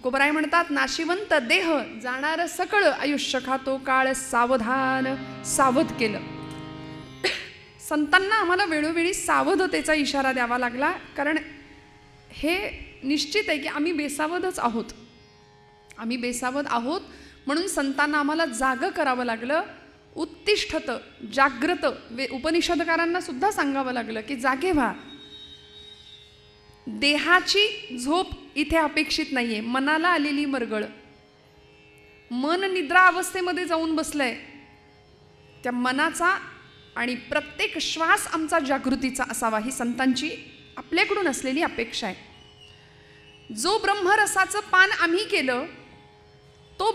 तुकोबराय म्हणतात, नाशिवंत देह जाणार सकळ आयुष्य खातो काळ सावधान सावध केलं. संतांना आम्हाला वेळोवेळी सावधतेचा इशारा द्यावा लागला, कारण हे निश्चित आहे की आम्ही बेसावधच आहोत. आम्ही बेसावध आहोत म्हणून संतांना आम्हाला जागं करावं लागलं. उत्तिष्ठत जाग्रत उपनिषदकारांना सुद्धा सांगावं लागलं की जागे व्हा. देहाची झोप इथे अपेक्षित नाहीये, मनाला आलेली मरगळ. मन निद्रा अवस्थेमध्ये जाऊन बसलंय. त्या मनाचा आणि प्रत्येक श्वास आमचा जागृतीचा असावा, ही संतांची आपल्याकडून असलेली अपेक्षा आहे. जो ब्रह्मरसाचं पान आम्ही केलं तो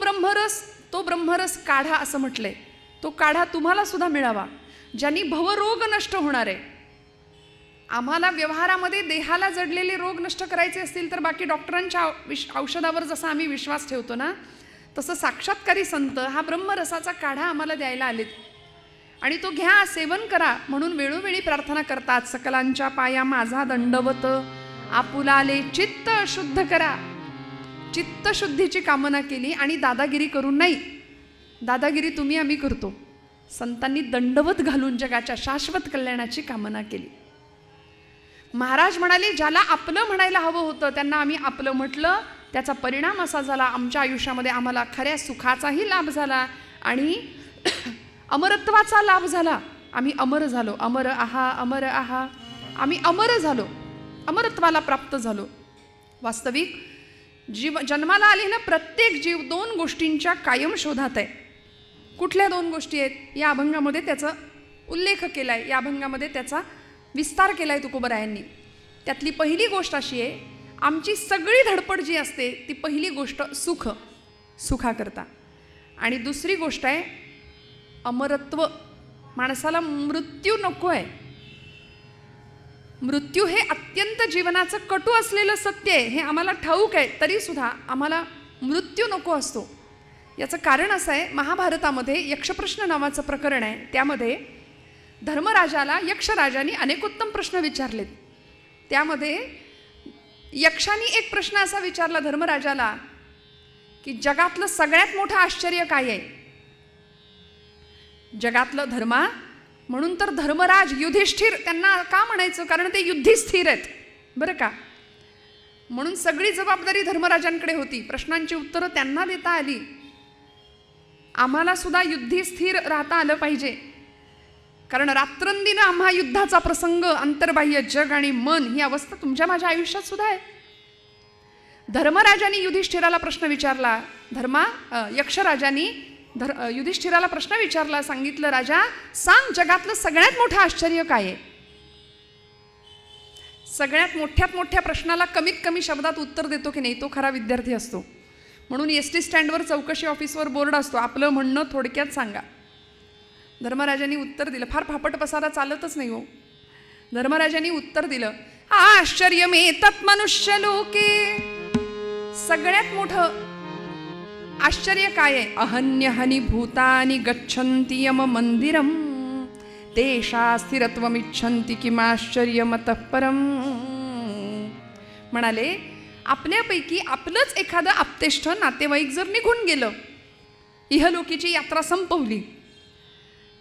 ब्रह्मरस काढा असं म्हटलंय. तो काढा तुम्हाला सुद्धा मिळावा, ज्यांनी भवरोग नष्ट होणार आहे. आम्हाला व्यवहारामध्ये देहाला जडलेले रोग नष्ट करायचे असतील तर बाकी डॉक्टरांच्या औषधावर जसा आम्ही विश्वास ठेवतो ना, तसं साक्षात्कारी संत हा ब्रह्मरसाचा काढा आम्हाला द्यायला आलेत. आणि तो घ्या, सेवन करा म्हणून वेळोवेळी प्रार्थना करतात. सकलांच्या पाया माझा दंडवत, आपुलाले चित्त शुद्ध करा. चित्तशुद्धीची कामना केली आणि दादागिरी करून नाही. दादागिरी तुम्ही आम्ही करतो. संतांनी दंडवत घालून जगाच्या शाश्वत कल्याणाची कामना केली. महाराज म्हणाले, ज्याला आपलं म्हणायला हवं होतं त्यांना आम्ही आपलं म्हटलं. त्याचा परिणाम असा झाला, आमच्या आयुष्यामध्ये आम्हाला खऱ्या सुखाचाही लाभ झाला आणि अमरत्वाचा लाभ झाला. आम्ही अमर झालो. अमर आहा, अमर आहा. आम्ही अमर झालो, अमरत्वाला प्राप्त झालो. वास्तविक जन्माला आलेला प्रत्येक जीव दोन गोष्टींच्या कायम शोधात आहे. कुठल्या दोन गोष्टी आहेत? या अभंगामध्ये त्याचा उल्लेख केला आहे, या अभंगामध्ये त्याचा विस्तार केला आहे तुकोबरायांनी. त्यातली पहिली गोष्ट अशी आहे, आमची सगळी धडपड जी असते ती पहिली गोष्ट सुखाकरता. आणि दुसरी गोष्ट आहे अमरत्व. माणसाला मृत्यू नको आहे. मृत्यू हे अत्यंत जीवनाचं कटू असलेलं सत्य आहे, हे आम्हाला ठाऊक आहे. तरीसुद्धा आम्हाला मृत्यू नको असतो. याचं कारण असं आहे, महाभारतामध्ये यक्षप्रश्न नावाचं प्रकरण आहे. त्यामध्ये धर्मराजाला यक्षराजांनी अनेकोत्तम प्रश्न विचारलेत. त्यामध्ये यक्षांनी एक प्रश्न असा विचारला धर्मराजाला की जगातलं सगळ्यात मोठं आश्चर्य काय आहे? जगातलं धर्मा म्हणून तर धर्मराज युधिष्ठिर त्यांना का म्हणायचं? कारण ते युद्धिस्थिर आहेत बरं का. म्हणून सगळी जबाबदारी धर्मराजांकडे होती. प्रश्नांची उत्तरं त्यांना देता आली. आम्हाला सुद्धा युद्धिस्थिर राहता आलं पाहिजे, कारण रात्रंदिन आम्हा युद्धाचा प्रसंग, अंतर्बाह्य जग आणि मन ही अवस्था तुमच्या माझ्या आयुष्यात सुद्धा आहे. धर्मराजांनी युधिष्ठिराला प्रश्न विचारला. यक्षराजांनी युधिष्ठिराला प्रश्न विचारला. सांगितलं, राजा सांग जगातलं सगळ्यात मोठं आश्चर्य काय आहे? सगळ्यात मोठ्या प्रश्नाला कमीत कमी शब्दात उत्तर देतो की नाही तो खरा विद्यार्थी असतो. म्हणून एसटी स्टँडवर चौकशी ऑफिसवर बोर्ड असतो, आपलं म्हणणं थोडक्यात सांगा. धर्मराजांनी उत्तर दिलं. फार फापट पसारा चालतच नाही हो. धर्मराजांनी उत्तर दिलं, आश्चर्यमेतत् मनुष्य लोके. सगळ्यात मोठं आश्चर्य काय आहे? अहन्यहनी भूतानि गच्छन्ति यम मंदिरम तेषा स्थिरत्वमिच्छन्ति किमाश्चर्यमतः परम. म्हणाले, आपल्यापैकी आपलंच एखादं आप्तेष्ठ नातेवाईक जर निघून गेलं, इहलोकीची यात्रा संपवली,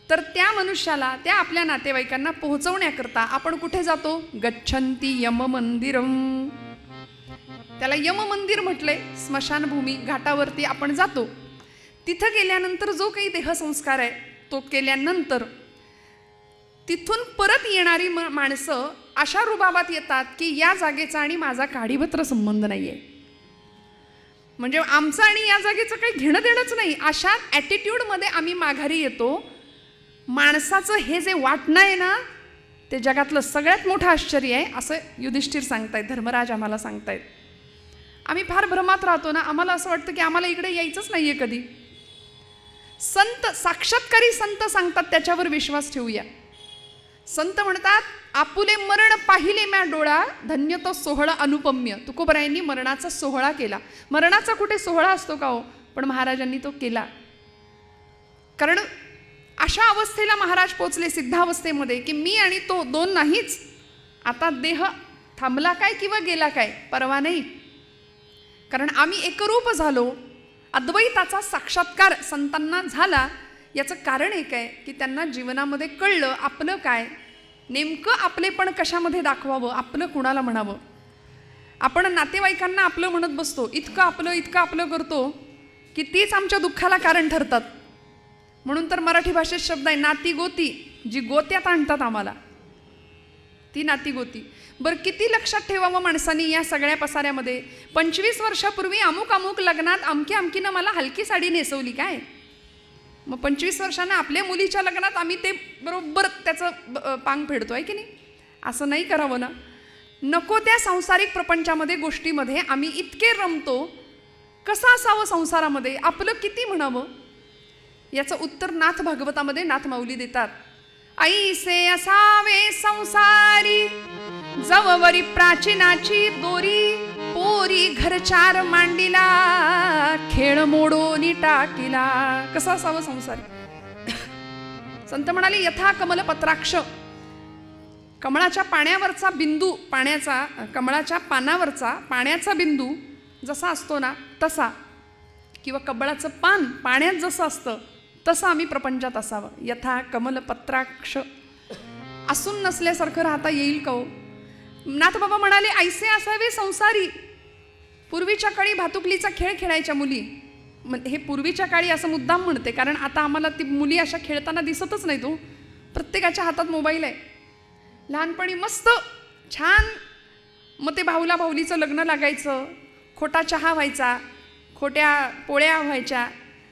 तर त्या मनुष्याला, त्या आपल्या नातेवाईकांना पोहोचवण्याकरता आपण कुठे जातो? गच्छन्ति यम मंदिरम. त्याला यम मंदिर म्हटलंय. स्मशानभूमी, घाटावरती आपण जातो. तिथं गेल्यानंतर जो काही देहसंस्कार आहे तो केल्यानंतर तिथून परत येणारी माणसं अशा रुबाबात येतात की या जागेचा आणि माझा काडीभत्र संबंध नाहीये. म्हणजे आमचं आणि या जागेचं काही घेणं देणंच नाही, अशा ॲटिट्यूडमध्ये आम्ही माघारी येतो. माणसाचं हे जे वाटणं आहे ना, ते जगातलं सगळ्यात मोठं आश्चर्य आहे असं युधिष्ठिर सांगतायत, धर्मराज आम्हाला सांगतायत. आम्ही फार भ्रमात राहतो ना. आम्हाला असं वाटतं की आम्हाला इकडे यायचंच नाहीये कधी. संत, साक्षात्कारी संत सांगतात त्याच्यावर विश्वास ठेवूया. संत म्हणतात, आपुले मरण पाहिले म्या डोळा, धन्य तो सोहळा अनुपम्य. तुकोबरायांनी मरणाचा सोहळा केला. मरणाचा कुठे सोहळा असतो का हो? पण महाराजांनी तो केला. कारण अशा अवस्थेला महाराज पोचले सिद्धावस्थेमध्ये की मी आणि तो दोन नाहीच. आता देह थांबला काय किंवा गेला काय परवा नाही. कारण आम्ही एकरूप झालो, अद्वैताचा साक्षात्कार संतांना झाला. याचं कारण एक आहे की त्यांना जीवनामध्ये कळलं आपलं काय, नेमकं आपलेपण कशामध्ये दाखवावं, आपलं कुणाला म्हणावं. आपण नातेवाईकांना आपलं म्हणत बसतो, इतकं आपलं करतो की तीच आमच्या दुःखाला कारण ठरतात. म्हणून तर मराठी भाषेत शब्द आहे नाती गोती, जी गोत्यात आणतात आम्हाला ती नाती गोती. बरं किती लक्षात ठेवावं माणसांनी या सगळ्या पसाऱ्यामध्ये. 25 वर्षापूर्वी अमुक लग्नात अमकीनं मला हलकी साडी नेसवली काय, मग 25 वर्षांना आपल्या मुलीच्या लग्नात आम्ही ते बरोबर त्याचं पांग फेडतोय की नाही. असं नाही करावं ना. नको त्या सांसारिक प्रपंचामध्ये गोष्टीमध्ये आम्ही इतके रमतो. कसं असावं संसारामध्ये, आपलं किती म्हणावं, याचं उत्तर नाथ भागवतामध्ये नाथ माऊली देतात. ऐसे असावे संसारी जववरी प्राचीनाची दोरी, पोरी घरचार मांडिला खेळ मोडोनी टाकिला. कसं असावं संसारी. संत म्हणाले यथा कमल पत्राक्ष, कमळाच्या पाण्यावरचा बिंदू, कमळाच्या पानावरचा पाण्याचा बिंदू जसा असतो ना तसा, किंवा कमळाचं पान पाण्यात जसं असतं तसं आम्ही प्रपंचात असावं. यथा कमल पत्राक्ष, असून नसल्यासारखं राहता येईल का हो. नाथबाबा म्हणाले ऐसे असावे संसारी. पूर्वीच्या काळी भातुकलीचा खेळ खेळायच्या मुली. हे पूर्वीच्या काळी असं मुद्दाम म्हणते कारण आता आम्हाला ती मुली अशा खेळताना दिसतच नाही. तो प्रत्येकाच्या हातात मोबाईल आहे. लहानपणी मस्त छान मग ते भाऊला भाऊलीचं लग्न लागायचं, खोटा चहा व्हायचा, खोट्या पोळ्या व्हायच्या,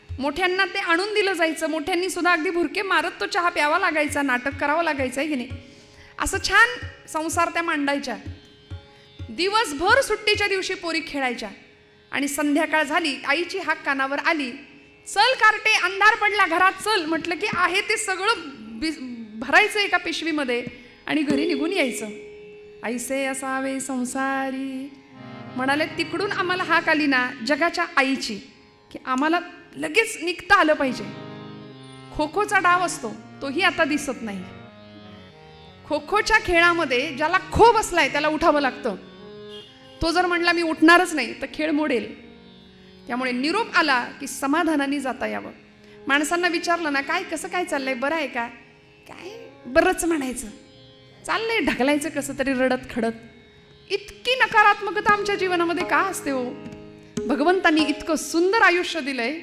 मोठ्यांना ते आणून दिलं जायचं, मोठ्यांनी सुद्धा अगदी भुरके मारत तो चहा प्यावा लागायचा, नाटक करावं लागायचं आहे की नाही. असं छान संसार त्या मांडायच्या. दिवसभर सुट्टीच्या दिवशी पोरी खेळायच्या आणि संध्याकाळ झाली आईची हाक कानावर आली, चल कार्टे अंधार पडला घरात चल. म्हटलं की आहे ते सगळं भरायचं एका पिशवीमध्ये आणि घरी निघून यायचं. ऐसे असावे संसारी. म्हणाले तिकडून आम्हाला हाक आली ना जगाच्या आईची की आम्हाला लगेच निघता आलं पाहिजे. खो खोचा डाव असतो तोही आता दिसत नाही. खो खोच्या खेळामध्ये ज्याला खो बसलाय त्याला उठावं लागतं. तो जर म्हणला मी उठणारच नाही तर खेळ मोडेल. त्यामुळे निरोप आला की समाधानाने जाता यावं. माणसांना विचारलं ना काय कसं काय चाललंय, बरं आहे का, काय बरंच म्हणायचं, चाललंय ढकलायचं कसं तरी रडत खडत. इतकी नकारात्मकता आमच्या जीवनामध्ये का असते हो. भगवंतांनी इतकं सुंदर आयुष्य दिलंय.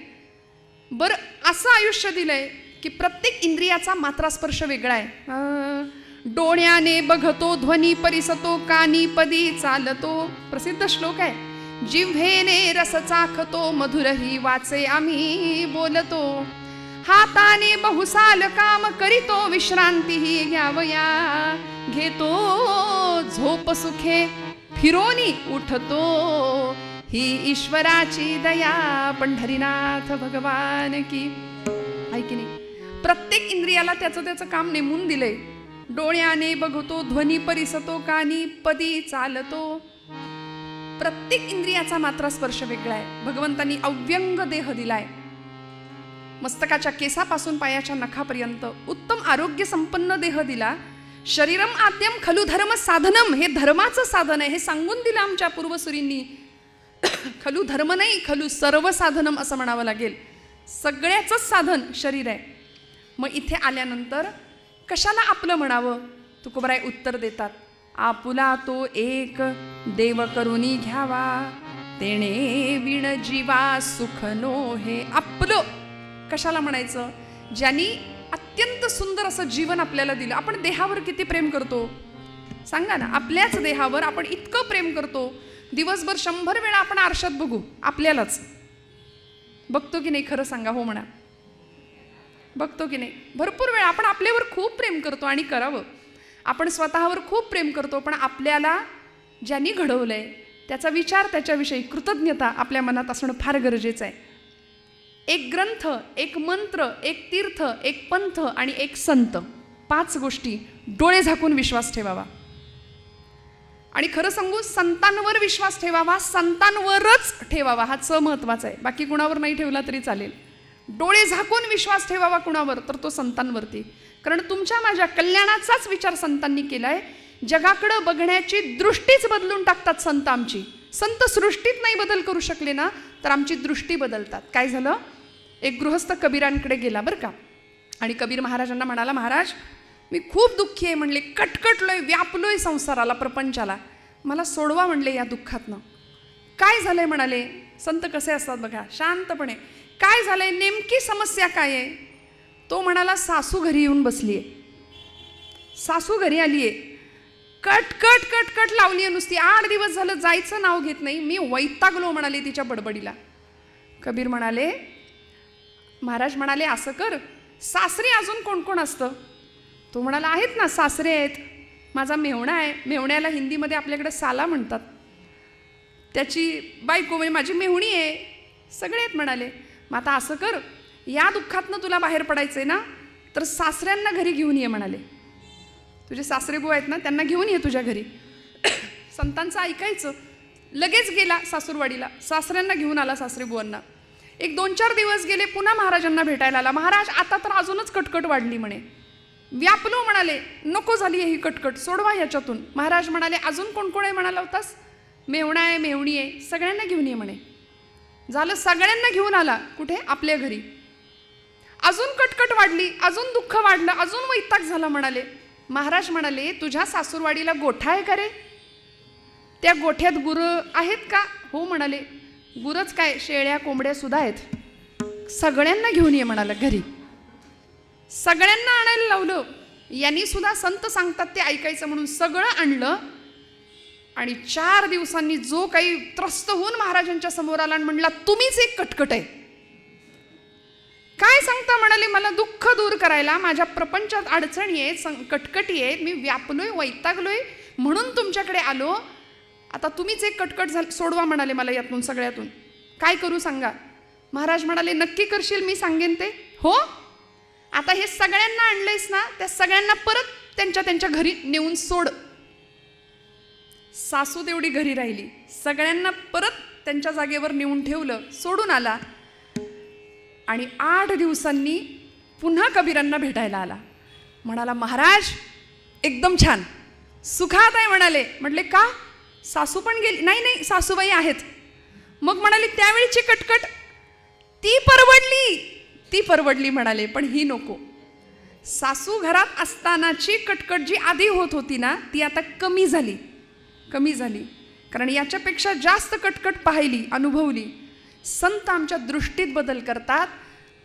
बरं असं आयुष्य दिलंय की प्रत्येक इंद्रियाचा मात्रास्पर्श वेगळा आहे. डोळ्याने बघतो ध्वनी परिसतो, कानी पदी चालतो, प्रसिद्ध श्लोक आहे. जिव्हेने रस चाखतो, मधुरही वाचे आम्ही बोलतो. हाताने बहुसाल काम करीतो, विश्रांतीही घ्यावया घेतो. झोप सुखे फिरोनी उठतो, ही ईश्वराची दया पंढरीनाथ भगवान की. ऐकी नाही, प्रत्येक इंद्रियाला त्याचं काम नेमून दिलंय. डोळ्याने बघतो ध्वनी परिसतो, कानी पदी चालतो. प्रत्येक इंद्रियाचा मात्र स्पर्श वेगळा आहे. भगवंतांनी अव्यंग देह दिलाय. मस्तकाच्या केसापासून पायाच्या नखापर्यंत उत्तम आरोग्य संपन्न देह दिला. शरीरम आद्यम खलु धर्म साधनम, हे धर्माचं साधन आहे हे सांगून दिलं आमच्या पूर्वसुरींनी. खलु धर्म नाही, खलु सर्व साधनम असं म्हणावं लागेल. सगळ्याचंच साधन शरीर आहे. मग इथे आल्यानंतर कशाला आपलं म्हणावं. तुकोबराय उत्तर देतात. आपुला तो एक देव करुनी घ्यावा, तेणे विण जीवा सुख नो हे. आपलं कशाला म्हणायचं, ज्यांनी अत्यंत सुंदर असं जीवन आपल्याला दिलं. आपण देहावर किती प्रेम करतो सांगा ना. आपल्याच देहावर आपण इतकं प्रेम करतो. दिवसभर 100 वेळा आपण आरशात बघू आपल्यालाच. बघतो की नाही, खरं सांगा, हो म्हणा. बघतो की नाही, भरपूर वेळा आपण आपल्यावर खूप प्रेम करतो आणि करावं. आपण स्वतःवर खूप प्रेम करतो, पण आपल्याला ज्यांनी घडवलंय त्याचा विचार, त्याच्याविषयी कृतज्ञता आपल्या मनात असणं फार गरजेचं आहे. एक ग्रंथ, एक मंत्र, एक तीर्थ, एक पंथ आणि एक संत, 5 गोष्टी डोळे झाकून विश्वास ठेवावा. आणि खरं सांगू, संतांवर विश्वास ठेवावा, संतांवरच ठेवावा. हा च महत्वाचा आहे. बाकी कुणावर नाही ठेवला तरी चालेल. डोळे झाकून विश्वास ठेवावा कुणावर, तर तो संतांवरती. कारण तुमच्या माझ्या कल्याणाचाच विचार संतांनी केलाय. जगाकडं बघण्याची दृष्टीच बदलून टाकतात संत आमची. संत सृष्टीत नाही बदल करू शकले ना, तर आमची दृष्टी बदलतात. काय झालं, एक गृहस्थ कबीरांकडे गेला बरं का, आणि कबीर महाराजांना म्हणाला, महाराज मी खूप दुःखी आहे म्हणले, कटकटलोय, व्यापलोय संसाराला, प्रपंचाला, मला सोडवा म्हणले या दुःखातनं. काय झालंय म्हणाले. संत कसे असतात बघा, शांतपणे, काय झालंय, नेमकी समस्या काय आहे. तो म्हणाला, सासू घरी येऊन बसलीये, सासू घरी आलीये, कटकट कटकट लावली आहे नुसती, 8 दिवस झालं जायचं नाव घेत नाही, मी वैतागलो म्हणाले तिच्या बडबडीला. कबीर म्हणाले, महाराज म्हणाले असं कर, सासरे अजून कोण कोण असतं. तो म्हणाला, आहेत ना, सासरे आहेत, माझा मेहुणा आहे, मेहुण्याला हिंदीमध्ये आपल्याकडे साला म्हणतात, त्याची बायको म्हणजे माझी मेहुणी आहे, सगळे आहेत म्हणाले. मग आता असं कर, या दुःखातनं तुला बाहेर पडायचंय ना, तर सासऱ्यांना घरी घेऊन ये म्हणाले. तुझे सासरे बुवा आहेत ना, त्यांना घेऊन ये तुझ्या घरी. संतांचं ऐकायचं. लगेच गेला सासूरवाडीला, सासऱ्यांना घेऊन आला, सासरे बुवांना. एक 2-4 दिवस गेले, पुन्हा महाराजांना भेटायला आला. महाराज आता तर अजूनच कटकट वाढली म्हणे, व्यापलो म्हणाले, नको झाली आहे ही कटकट, सोडवा याच्यातून. महाराज म्हणाले, अजून कोण कोण आहे म्हणाला होतास. मेहुणा आहे, मेहुणी आहे, सगळ्यांना घेऊन ये म्हणे. झालं, सगळ्यांना घेऊन आला. कुठे, आपल्या घरी. अजून कटकट वाढली, अजून दुःख वाढलं, अजून वैताग झाला म्हणाले. महाराज म्हणाले, तुझ्या सासूरवाडीला गोठा आहे का रे, त्या गोठ्यात गुरं आहेत का. हो म्हणाले, गुरच काय, शेळ्या कोंबड्या सुद्धा आहेत, सगळ्यांना घेऊन ये म्हणाला घरी. सगळ्यांना आणायला लावलं. यांनी सुद्धा संत सांगतात ते ऐकायचं म्हणून सगळं आणलं. आणि 4 दिवसांनी जो काही त्रस्त होऊन महाराजांच्या समोर आला आणि म्हणला, तुम्हीच एक कटकट आहे. काय सांगता म्हणाले, मला दुःख दूर करायला, माझ्या प्रपंचात अडचणी आहेत, कटकटी आहेत, मी व्यापलोय, वैतागलोय, म्हणून तुमच्याकडे आलो. आता तुम्हीच एक कटकट सोडवा म्हणाले मला यातून, सगळ्यातून. काय करू सांगा. महाराज म्हणाले, नक्की करशील, मी सांगेन ते. हो, आता हे सगळ्यांना आणलेस ना, त्या सगळ्यांना परत त्यांच्या त्यांच्या घरी नेऊन सोड. सासू तेवढी घरी राहिली, सगळ्यांना परत त्यांच्या जागेवर नेऊन ठेवलं, सोडून आला. आणि 8 दिवसांनी पुन्हा कबीरांना भेटायला आला. म्हणाला, महाराज एकदम छान, सुखात आहे म्हणाले. म्हटले, का, सासू पण गेली. नाही नाही, सासूबाई आहेत. मग म्हणाले, त्यावेळीची कटकट ती परवडली म्हणाले, पण ही नको. सासू घरात असतानाची कटकट जी आधी होत होती ना, ती आता कमी झाली. कारण याच्यापेक्षा जास्त कटकट पाहिली, अनुभवली. संत आमच्या दृष्टीत बदल करतात.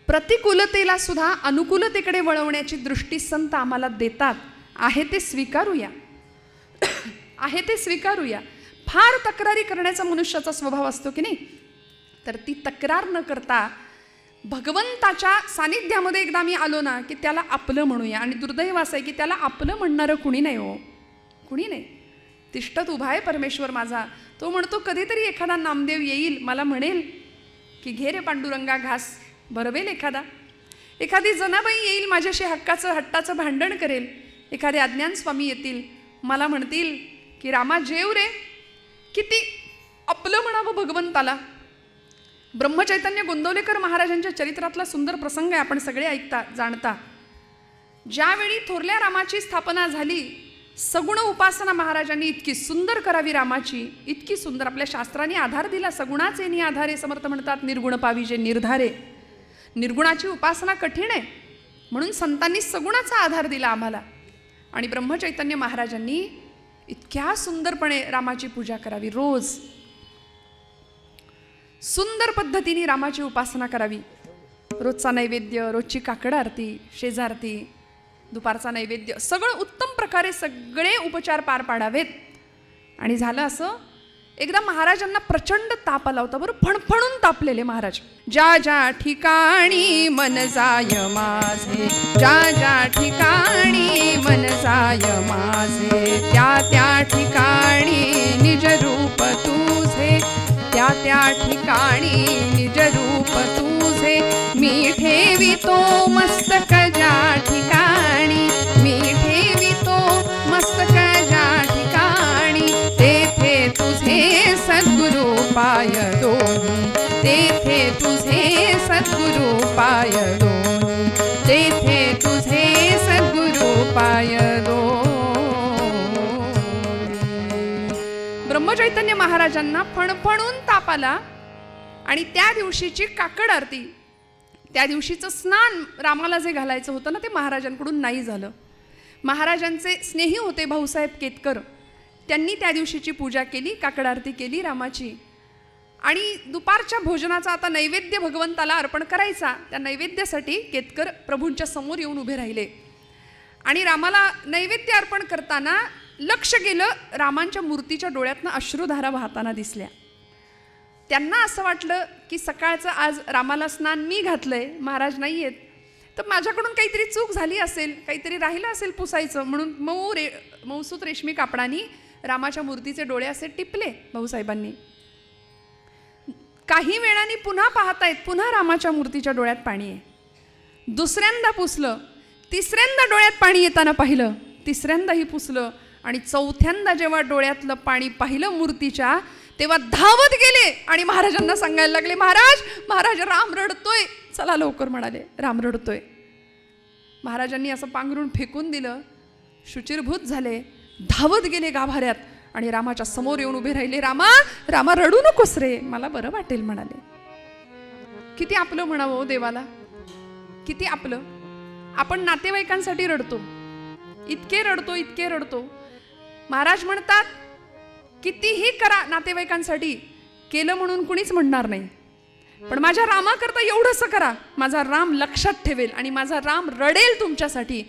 प्रतिकूलतेला सुद्धा अनुकूलतेकडे वळवण्याची दृष्टी संत आम्हाला देतात. आहे ते स्वीकारूया. फार तक्रारी करण्याचा मनुष्याचा स्वभाव असतो की नाही, तर ती तक्रार न करता भगवंताच्या सानिध्यामध्ये एकदा मी आलो ना, की त्याला आपलं म्हणूया. आणि दुर्दैव असं आहे की त्याला आपलं म्हणणारं कुणी नाही. हो, कुणी नाही. तिष्ठत उभा आहे परमेश्वर माझा. तो म्हणतो, कधीतरी एखादा नामदेव येईल, मला म्हणेल की घे रे पांडुरंगा घास, भरवेल एखादी जनाबाई येईल, माझ्याशी हट्टाचं भांडण करेल. एखादे अज्ञान स्वामी येतील, मला म्हणतील की रामा जेव रे. किती आपलं म्हणावं भगवंताला. ब्रह्मचैतन्य गोंदवलेकर महाराजांच्या चरित्रातला सुंदर प्रसंग आहे, आपण सगळे ऐकता जाणता. ज्यावेळी थोरल्या रामाची स्थापना झाली, सगुण उपासना महाराजांनी इतकी सुंदर करावी रामाची, इतकी सुंदर. आपल्या शास्त्राने आधार दिला, सगुणाचे नि आधारे, समर्थ म्हणतात, निर्गुण पाविजे निर्धारे. निर्गुणाची उपासना कठीण आहे, म्हणून संतांनी सगुणाचा आधार दिला आम्हाला. आणि ब्रह्मचैतन्य महाराजांनी इतक्या सुंदरपणे रामाची पूजा करावी, रोज सुंदर पद्धतीने रामाची उपासना करावी. रोजचा नैवेद्य, रोजची काकड आरती, शेजारती, दुपारचा नैवेद्य, सगळं उत्तम प्रकारे सगळे उपचार पार पाडावेत. आणि झालं असं, एकदा महाराजांना प्रचंड ताप आला होता. बरं, फणफणून तापलेले महाराज. ज्या ज्या ठिकाणी मन जाय माझे, ज्या ज्या ठिकाणी मन जाय माझे, त्या त्या ठिकाणी निज रूप तुझे, त्या त्या ठिकाणी निज रूप तुझे. मी ठेवितो मस्तक ज्या ठिकाणी, मी ठेवितो मस्तक ज्या ठिकाणी, तेथे तुझे सद्गुरु पाय दोन्ही, तेथे तुझे सद्गुरु पाय दोन्ही, तेथे तुझे सद्गुरु पाय दोन्ही. रामचैतन्य महाराजांना फणफणून ताप आला आणि त्या दिवशीची काकड आरती, त्या दिवशीचं स्नान रामाला जे घालायचं होतं ना ते महाराजांकडून नाही झालं. महाराजांचे स्नेही होते भाऊसाहेब केतकर, त्यांनी त्या दिवशीची पूजा केली, काकड आरती केली रामाची. आणि दुपारच्या भोजनाचा आता नैवेद्य भगवंताला अर्पण करायचा, त्या नैवेद्यासाठी केतकर प्रभूंच्या समोर येऊन उभे राहिले. आणि रामाला नैवेद्य अर्पण करताना लक्ष गेलं, रामांच्या मूर्तीच्या डोळ्यातनं अश्रुधारा वाहताना दिसल्या. त्यांना असं वाटलं की सकाळचं आज रामाला स्नान मी घातलंय, महाराज नाही आहेत, तर माझ्याकडून काहीतरी चूक झाली असेल, काहीतरी राहिलं असेल पुसायचं, म्हणून मऊसूत रेशमी कापडानी रामाच्या मूर्तीचे डोळे असे टिपले भाऊसाहेबांनी. काही वेळाने पुन्हा पाहतायत, पुन्हा रामाच्या मूर्तीच्या डोळ्यात पाणी आहे. दुसऱ्यांदा पुसलं, तिसऱ्यांदा डोळ्यात पाणी येताना पाहिलं, तिसऱ्यांदाही पुसलं आणि चौथ्यांदा जेव्हा डोळ्यातलं पाणी पाहिलं मूर्तीच्या, तेव्हा धावत गेले आणि महाराजांना सांगायला लागले, महाराज महाराज राम रडतोय, चला लवकर म्हणाले, राम रडतोय. महाराजांनी असं पांघरून फेकून दिलं, शुचिरभूत झाले, धावत गेले गाभाऱ्यात आणि रामाच्या समोर येऊन उभे राहिले. रामा रामा रडू नकोस रे, मला बरं वाटेल म्हणाले. किती आपलं म्हणावं देवाला, किती आपलं. आपण नातेवाईकांसाठी रडतो, इतके रडतो इतके रडतो. महाराज म्हणतात कितीही करा नातेवाईकांसाठी, केलं म्हणून कुणीच म्हणणार नाही, पण माझ्या रामाकरता एवढंसं करा, माझा राम लक्षात ठेवेल आणि माझा राम रडेल तुमच्यासाठी.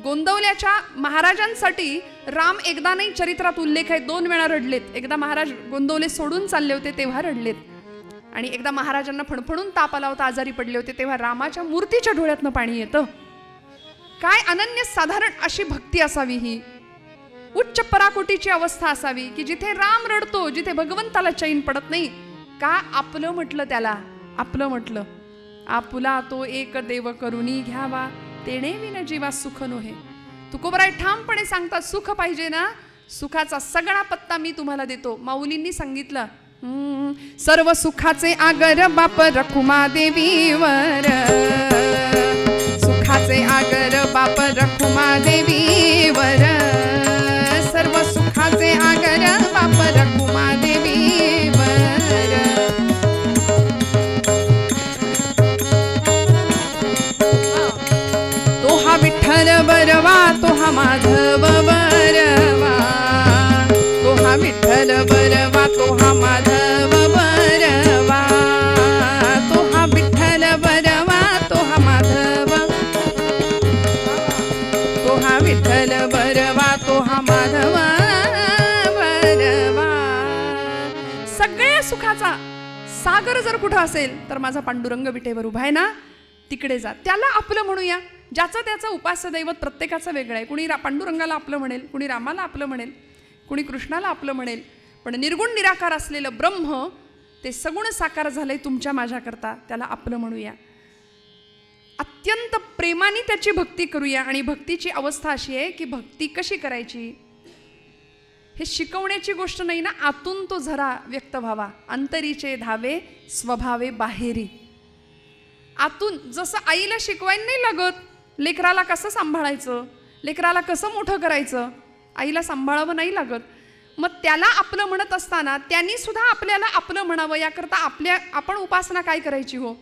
गोंदवल्याच्या महाराजांसाठी राम एकदा नाही, चरित्रात उल्लेख आहे, 2 वेळा रडलेत. एकदा महाराज गोंदवले सोडून चालले होते तेव्हा रडलेत, आणि एकदा महाराजांना फणफणून ताप आला होता, आजारी पडले होते, तेव्हा रामाच्या मूर्तीच्या डोळ्यातनं पाणी येतं. काय अनन्य साधारण अशी भक्ती असावी, ही उच्च पराकोटीची अवस्था असावी की जिथे राम रडतो, जिथे भगवंताला चैन पडत नाही. का आपलं म्हटलं त्याला, आपलं म्हटलं. आपुला तो एक देव करुणी घ्यावा, तेणे विन जीवा सुख नोहे. तुकोबराय ठामपणे सांगतात, सुख पाहिजे ना, सुखाचा सगळा पत्ता मी तुम्हाला देतो. माऊलींनी सांगितलं, सर्व सुखाचे आगर बाप रखुमा देवीवर, सुखाचे आगर बाप रखुमा देवीवर, सर्व सुखाचे आगर बाप रखुमा देवीवर. तो हा विठ्ठल बरवा, तो हा माधव बरवा, तो हा विठ्ठल बरवा, तो हा माधव बरवा, तो हा विठ्ठल बरवा, तो हा माधव, तो हा विठ्ठल बरवा, तो हा माधव बरवा. सगळ्या सुखाचा सागर जर कुठं असेल तर माझा पांडुरंग विटेवर उभा आहे ना, तिकडे जा, त्याला आपलं म्हणूया. ज्याचं त्याचं उपास्य दैवत प्रत्येकाचं वेगळं आहे. कुणी पांडुरंगाला आपलं म्हणेल, कुणी रामाला आपलं म्हणेल, कुणी कृष्णाला आपलं म्हणेल, पण निर्गुण निराकार असलेलं ब्रह्म ते सगुण साकार झालंय तुमच्या माझ्याकरता, त्याला आपलं म्हणूया. अत्यंत प्रेमाने त्याची भक्ती करूया. आणि भक्तीची अवस्था अशी आहे की भक्ती कशी करायची हे शिकवण्याची गोष्ट नाही ना, आतून तो झरा व्यक्त व्हावा. अंतरीचे धावे स्वभावे बाहेरी. आतून जसं आईला शिकवायला नाही लागत लेकराला कसं सांभाळायचं, लेकराला कसं मोठं करायचं, आईला सांभाळावं नाही लागत. मग त्याला आपलं म्हणत असताना त्यांनी सुद्धा आपल्याला आपलं म्हणावं, याकरता आपण उपासना काय करायची हो.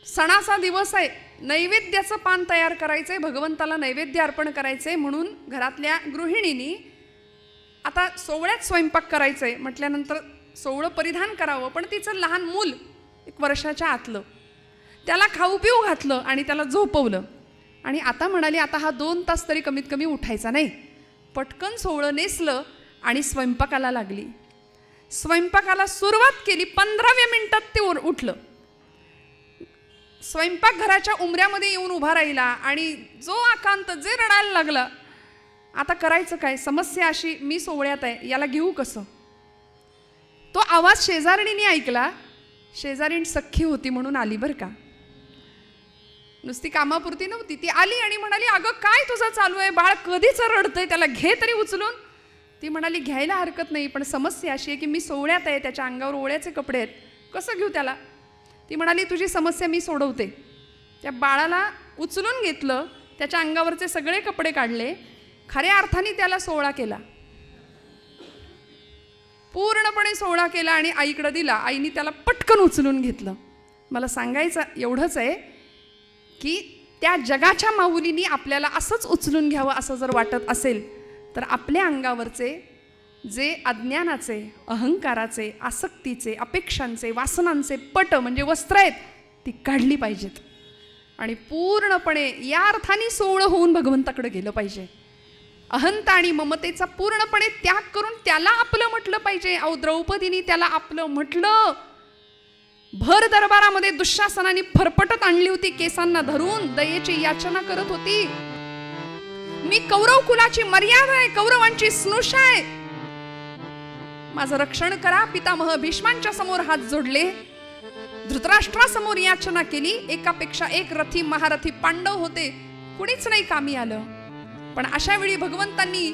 सणाचा दिवस आहे, नैवेद्याचं पान तयार करायचंय, भगवंताला नैवेद्य अर्पण करायचंय, म्हणून घरातल्या गृहिणींनी आता सोवळ्यात स्वयंपाक करायचंय म्हटल्यानंतर सोवळं परिधान करावं, पण तिचं लहान मूल 1 वर्षाच्या आतलं, त्याला खाऊ पिऊ घातलं आणि त्याला झोपवलं. आणि आता म्हणाली आता हा 2 तास तरी कमीत कमी उठायचा नाही. पटकन सोवळं नेसलं आणि स्वयंपाकाला लागली. स्वयंपाकाला सुरुवात केली, 15व्या मिनिटात ते उठलं. स्वयंपाकघराच्या उंबऱ्यामध्ये येऊन उभा राहिला आणि जो आकांत, जे रडायला लागला. आता करायचं काय, समस्या अशी, मी सोवळ्यात आहे, याला घेऊ कसं. तो आवाज शेजारणीने ऐकला. शेजारीण सख्खी होती म्हणून आली बरं का, नुसती कामापुरती नव्हती. ती आली आणि म्हणाली, अगं काय तुझं चालू आहे, बाळ कधीच रडतंय, त्याला घे तरी उचलून. ती म्हणाली, घ्यायला हरकत नाही, पण समस्या अशी आहे की मी सोवळ्यात आहे, त्याच्या अंगावर ओळ्याचे कपडे आहेत, कसं घेऊ त्याला. ती म्हणाली, तुझी समस्या मी सोडवते. त्या बाळाला उचलून घेतलं, त्याच्या अंगावरचे सगळे कपडे काढले, खऱ्या अर्थाने त्याला सोवळा केला. पूर्णपणे सोहळा केला आणि आईकडे दिला. आईने त्याला पटकन उचलून घेतलं. मला सांगायचं एवढंच आहे की त्या जगाच्या माऊलींनी आपल्याला असंच उचलून घ्यावं असं जर वाटत असेल तर आपल्या अंगावरचे जे अज्ञानाचे, अहंकाराचे, आसक्तीचे, अपेक्षांचे, वासनांचे पट म्हणजे वस्त्र आहेत ती काढली पाहिजेत आणि पूर्णपणे या अर्थाने सोहळं होऊन भगवंताकडे गेलं पाहिजे. अहंता आणि ममतेचा पूर्णपणे त्याग करून त्याला आपलं म्हटलं पाहिजे. अहो, द्रौपदीने त्याला आपलं म्हटलं. भर दरबारामध्ये दुःशासनाने फरफटत आणली होती, केसांना धरून दयेची याचना करत होती. मी कौरव कुलाची मर्यादा आहे, कौरवांची स्नुषा आहे, माझं रक्षण करा. पितामह भीष्मांच्या समोर हात जोडले, धृतराष्ट्रासमोर याचना केली. एकापेक्षा एक रथी महारथी पांडव होते, कुणीच नाही कामी आलं. पण अशा वेळी भगवंतांनी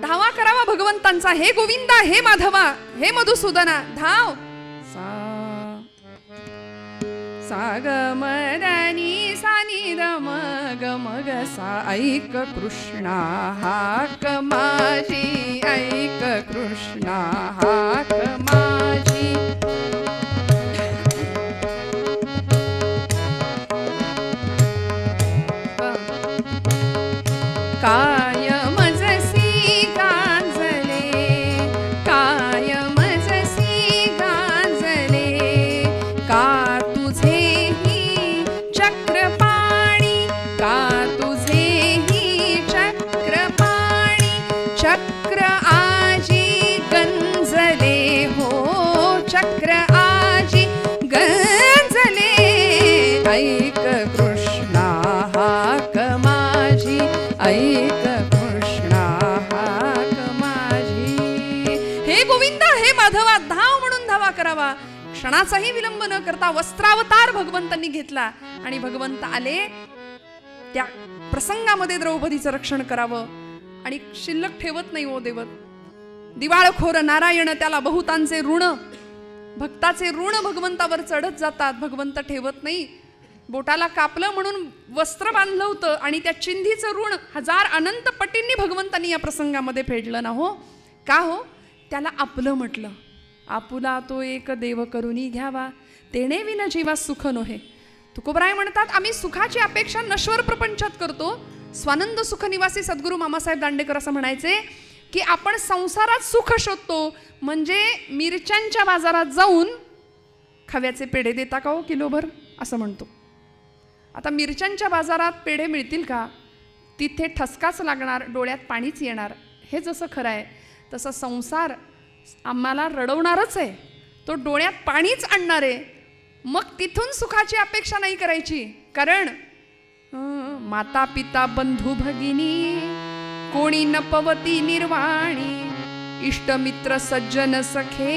धावा करावा भगवंतांचा. हे गोविंदा, हे माधवा, हे मधुसूदना, धाव. सा ग म द नि सा नि द म ग म ग सा. ऐक कृष्णा हाक माझी, ऐक कृष्णा हाक माझी. काय मजसी गांजले, काय मजसी गांजले, का तुझेही चक्रपाणी, का तुझेही चक्रपाणी. चक्र आजी गंजले हो, चक्र आजी गंजले. ऐक कृष्णा हाक माझी, ऐक कृष्णा हाक माझी. हे गोविंदा, हे माधवा, धाव म्हणून धावा करावा. क्षणाचाही विलंब न करता वस्त्रावतार भगवंतांनी घेतला आणि भगवंत आले. त्या प्रसंगामध्ये द्रौपदीचं रक्षण करावं आणि शिल्लक ठेवत नाही हो देवत. दिवाळखोर नारायण त्याला बहुतांचे ऋण, भक्ताचे ऋण भगवंतावर चढत जातात, भगवंत ठेवत नाही. बोटाला कापलं म्हणून वस्त्र बांधलं होतं आणि त्या चिंधीचं ऋण हजार अनंत पटींनी भगवंतांनी या प्रसंगामध्ये फेडलं ना हो. का हो? त्याला आपलं म्हटलं. आपुला तो एक देव करुनी घ्यावा, तेणे विन जीवा सुख नोहे. तुकोबराय म्हणतात आम्ही सुखाची अपेक्षा नश्वर प्रपंचात करतो. स्वानंद सुख निवासी सद्गुरू मामासाहेब दांडेकर असं म्हणायचे की आपण संसारात सुख शोधतो. म्हणजे मिरच्यांच्या बाजारात जाऊन खव्याचे पेढे देता का हो किलोभर असं म्हणतो. आता मिरच्यांच्या बाजारात पेढे मिळतील का? तिथे ठसकाच लागणार, डोळ्यात पाणीच येणार. हे जसं खरं आहे तसं संसार आम्हाला रडवणारच आहे, तो डोळ्यात पाणीच आणणार आहे. मग तिथून सुखाची अपेक्षा नाही करायची. कारण माता पिता बंधू भगिनी कोणी न पवती निर्वाणी, इष्टमित्र सज्जन सखे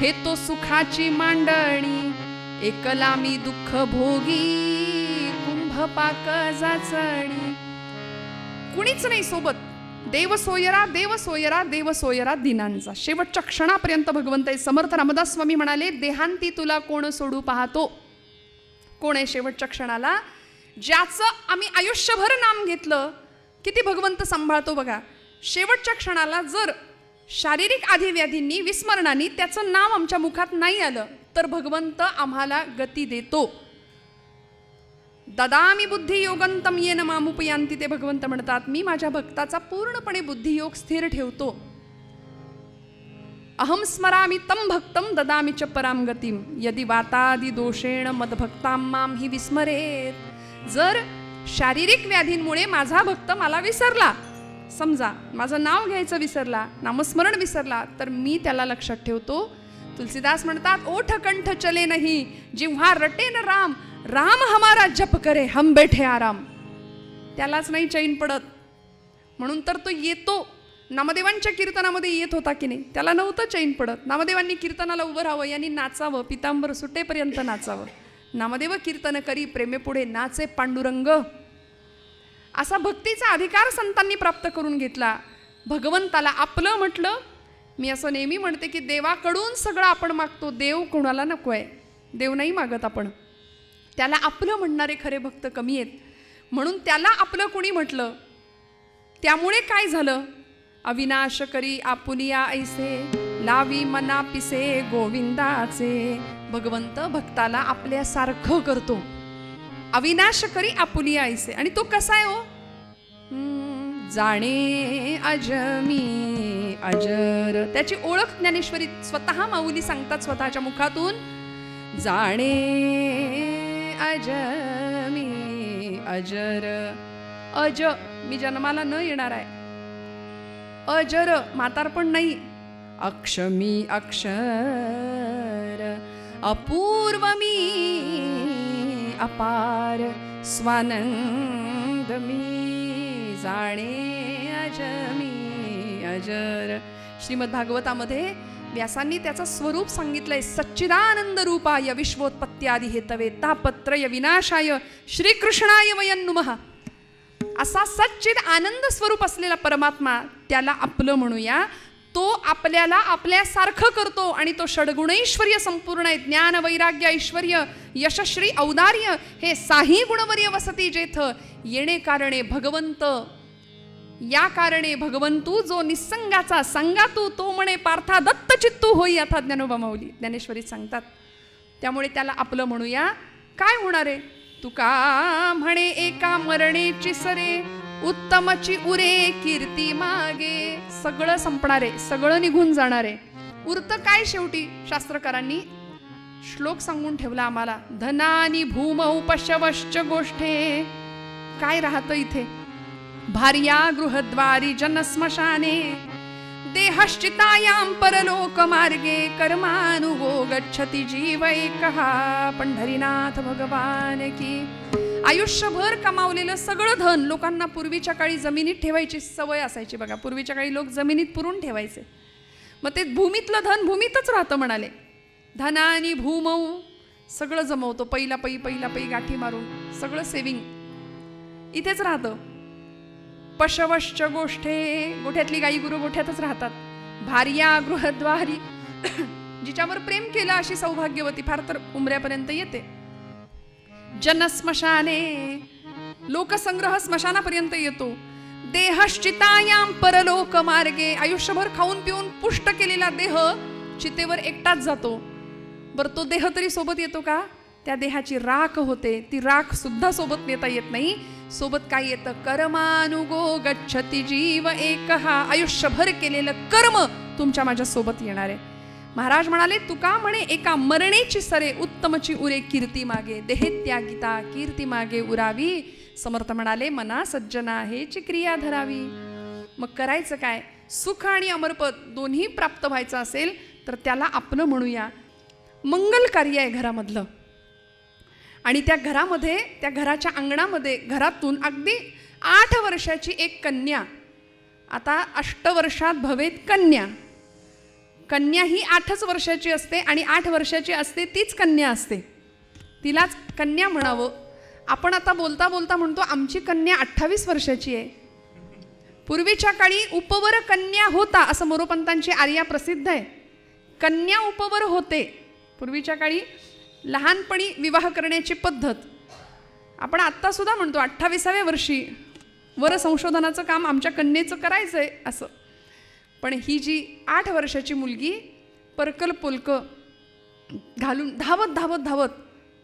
हे तो सुखाची मांडणी. एकला मी दुःख भोगी कुंभपाक जाचणी. कुणीच नाही सोबत. देव सोयरा, देव सोयरा, देव सोयरा दिनांचा. शेवटच्या क्षणापर्यंत भगवंत समर्थ रामदास स्वामी म्हणाले देहांती तुला कोण सोडू पाहतो. कोण आहे शेवटच्या क्षणाला? ज्याचं आम्ही आयुष्यभर नाम घेतलं, किती भगवंत सांभाळतो बघा. शेवटच्या क्षणाला जर शारीरिक आधिव्याधींनी, विस्मरणाने त्याचं नाव आमच्या मुखात नाही आलं तर भगवंत आम्हाला गती देतो. ददामी बुद्धियोगंतम येन मामुपयांती. ते भगवंत म्हणतात मी माझ्या भक्ताचा पूर्णपणे बुद्धियोग स्थिर ठेवतो. अहम स्मरामि तम भक्तम ददामी च पराम गतिम यदि वातादि दोषेण मदभक्ताम माम हि विस्मरेत. जर शारीरिक व्याधींमुळे माझा भक्त मला विसरला, समजा माझं नाव घ्यायचं विसरला, नामस्मरण विसरला, तर मी त्याला लक्षात ठेवतो. तुलसीदास म्हणतात ओठ कंठ चले नहीं जिव्हा रटे न राम, राम हमारा जप करे हम बैठे आराम. त्यालाच नाही चैन पडत म्हणून तर तो येतो. नामदेवांच्या कीर्तनामध्ये येत होता की नाही, त्याला नव्हतं चैन पडत. नामदेवांनी कीर्तनाला उभं राहावं, यांनी नाचावं, पितांबर सुटेपर्यंत नाचावं. नामदेव कीर्तन करी प्रेमे पुढे नाचे पांडुरंग. असा भक्तीचा अधिकार संतांनी प्राप्त करून घेतला. भगवंताला आपलं म्हटलं. मी असं नेहमी म्हणते की देवाकडून सगळं आपण मागतो, देव कोणाला नको आहे. देव नाही मागत आपण. त्याला आपलं म्हणणारे खरे भक्त कमी आहेत. म्हणून त्याला आपलं कोणी म्हटलं, त्यामुळे काय झालं? अविनाश करी आपुलिया ऐसे, लावी मना पिसे गोविंदाचे. भगवंत भक्ताला आपल्यासारखं करतो. अविनाश करी आपुलिया ऐसे. आणि तो कसा आहे हो? जाणे अजमी अजर. त्याची ओळख ज्ञानेश्वरी स्वतः माऊली सांगतात स्वतःच्या मुखातून. जाणे अजमी अजर. अज मी जन्माला न येणार आहे. अजर म्हातारपण नाही. अक्षमी अक्षर. अपूर्व मी अपार स्वानंद मी. जाणे अजमी अजर. श्रीमद भागवतामध्ये व्यासांनी त्याचं स्वरूप सांगितलंय. सच्चिदानंद रूपाय विश्वोत्पत्त्यादि हेतवे तापत्रय विनाशाय श्रीकृष्णाय वयं नुमः. असा सच्चिद आनंद स्वरूप असलेला परमात्मा, त्याला आपलं म्हणूया. तो आपल्याला आपल्यासारखं करतो आणि तो षडगुणैश्वर्य संपूर्ण आहे. ज्ञान वैराग्य ऐश्वर्य यशश्री औदार्य हे साही गुणवर्य वसती जेथ. येणे कारणे भगवंत, या कारणे भगवंतू जो निसंगाचा संगातू. तो म्हणे पार्था दत्त चित्तू होई अथा ज्ञानोबा माऊली ज्ञानेश्वरीत सांगतात. त्यामुळे त्याला आपलं म्हणूया. काय होणार आहे? तुका म्हणे एका मरणेची सरे, उत्तमची उरे कीर्ती मागे. सगळं संपणार आहे, सगळं निघून जाणार आहे. उरतं काय शेवटी? शास्त्रकारांनी श्लोक सांगून ठेवला आम्हाला. धनानी भूमौ पशवश्च गोष्ठे. काय राहतं इथे? भार्या गृहद्वारी जनस्मशाने, देहश्चितायां परलोक मार्गे, कर्मानुगो गच्छति जीव एकः. पंढरीनाथ भगवान की. आयुष्यभर कमावलेलं सगळं धन लोकांना पूर्वीच्या काळी जमिनीत ठेवायची सवय असायची बघा. पूर्वीच्या काळी लोक जमिनीत पुरून ठेवायचे. मग ते भूमीतलं धन भूमीतच राहतं म्हणाले. धनानी भूमौ. सगळं जमवतो पहिला पै गाठी मारून. सगळं सेविंग इथेच राहतं. पशवश्च गोष्ठे. गोठ्यातली गाई गुरु गोठ्यातच राहतात. भार्या गृहद्वारी. जिच्यावर प्रेम केलं अशी सौभाग्यवती फार तर उमऱ्यापर्यंत येते. जनस्मशाने. लोकसंग्रह स्मशानापर्यंत येतो. देहश्चितायां परलोक मार्गे. आयुष्यभर खाऊन पिऊन पुष्ट केलेला देह चितेवर एकटाच जातो. बरं तो देह तरी सोबत येतो का? त्या देहाची राख होते. ती राख सुद्धा सोबत नेता येत नाही. सोबत काय येतं? कर्मानुगो गच्छति जीव एकः. आयुष्यभर केलेलं कर्म तुमच्या माझ्या सोबत येणार आहे. महाराज म्हणाले तुका म्हणे एका मरणेची सरे, उत्तमची उरे कीर्ती मागे. देहे त्यागिता कीर्ती मागे उरावी. समर्थ म्हणाले मना सज्जना हेची क्रिया धरावी. मग करायचं काय? सुख आणि अमरपद दोन्ही प्राप्त व्हायचं असेल तर त्याला आपलं म्हणूया. मंगल कार्य आहे घरामधलं. आणि त्या घरामध्ये, त्या घराच्या अंगणामध्ये, घरातून अगदी 8 वर्षाची एक कन्या. आता 8 वर्षात भवेत कन्या. कन्या ही 8च वर्षाची असते आणि 8 वर्षाची असते तीच कन्या असते. तिलाच कन्या म्हणावं. आपण आता बोलता बोलता म्हणतो आमची कन्या 28 वर्षाची आहे. पूर्वीच्या काळी उपवर कन्या होता असं मोरोपंतांची आर्या प्रसिद्ध आहे. कन्या उपवर होते पूर्वीच्या काळी. लहानपणी विवाह करण्याची पद्धत. आपण आत्ता सुद्धा म्हणतो 28व्या वर्षी वर संशोधनाचं काम आमच्या कन्येचं करायचं आहे असं. पण ही जी 8 वर्षाची मुलगी परकल पोलक घालून धावत धावत धावत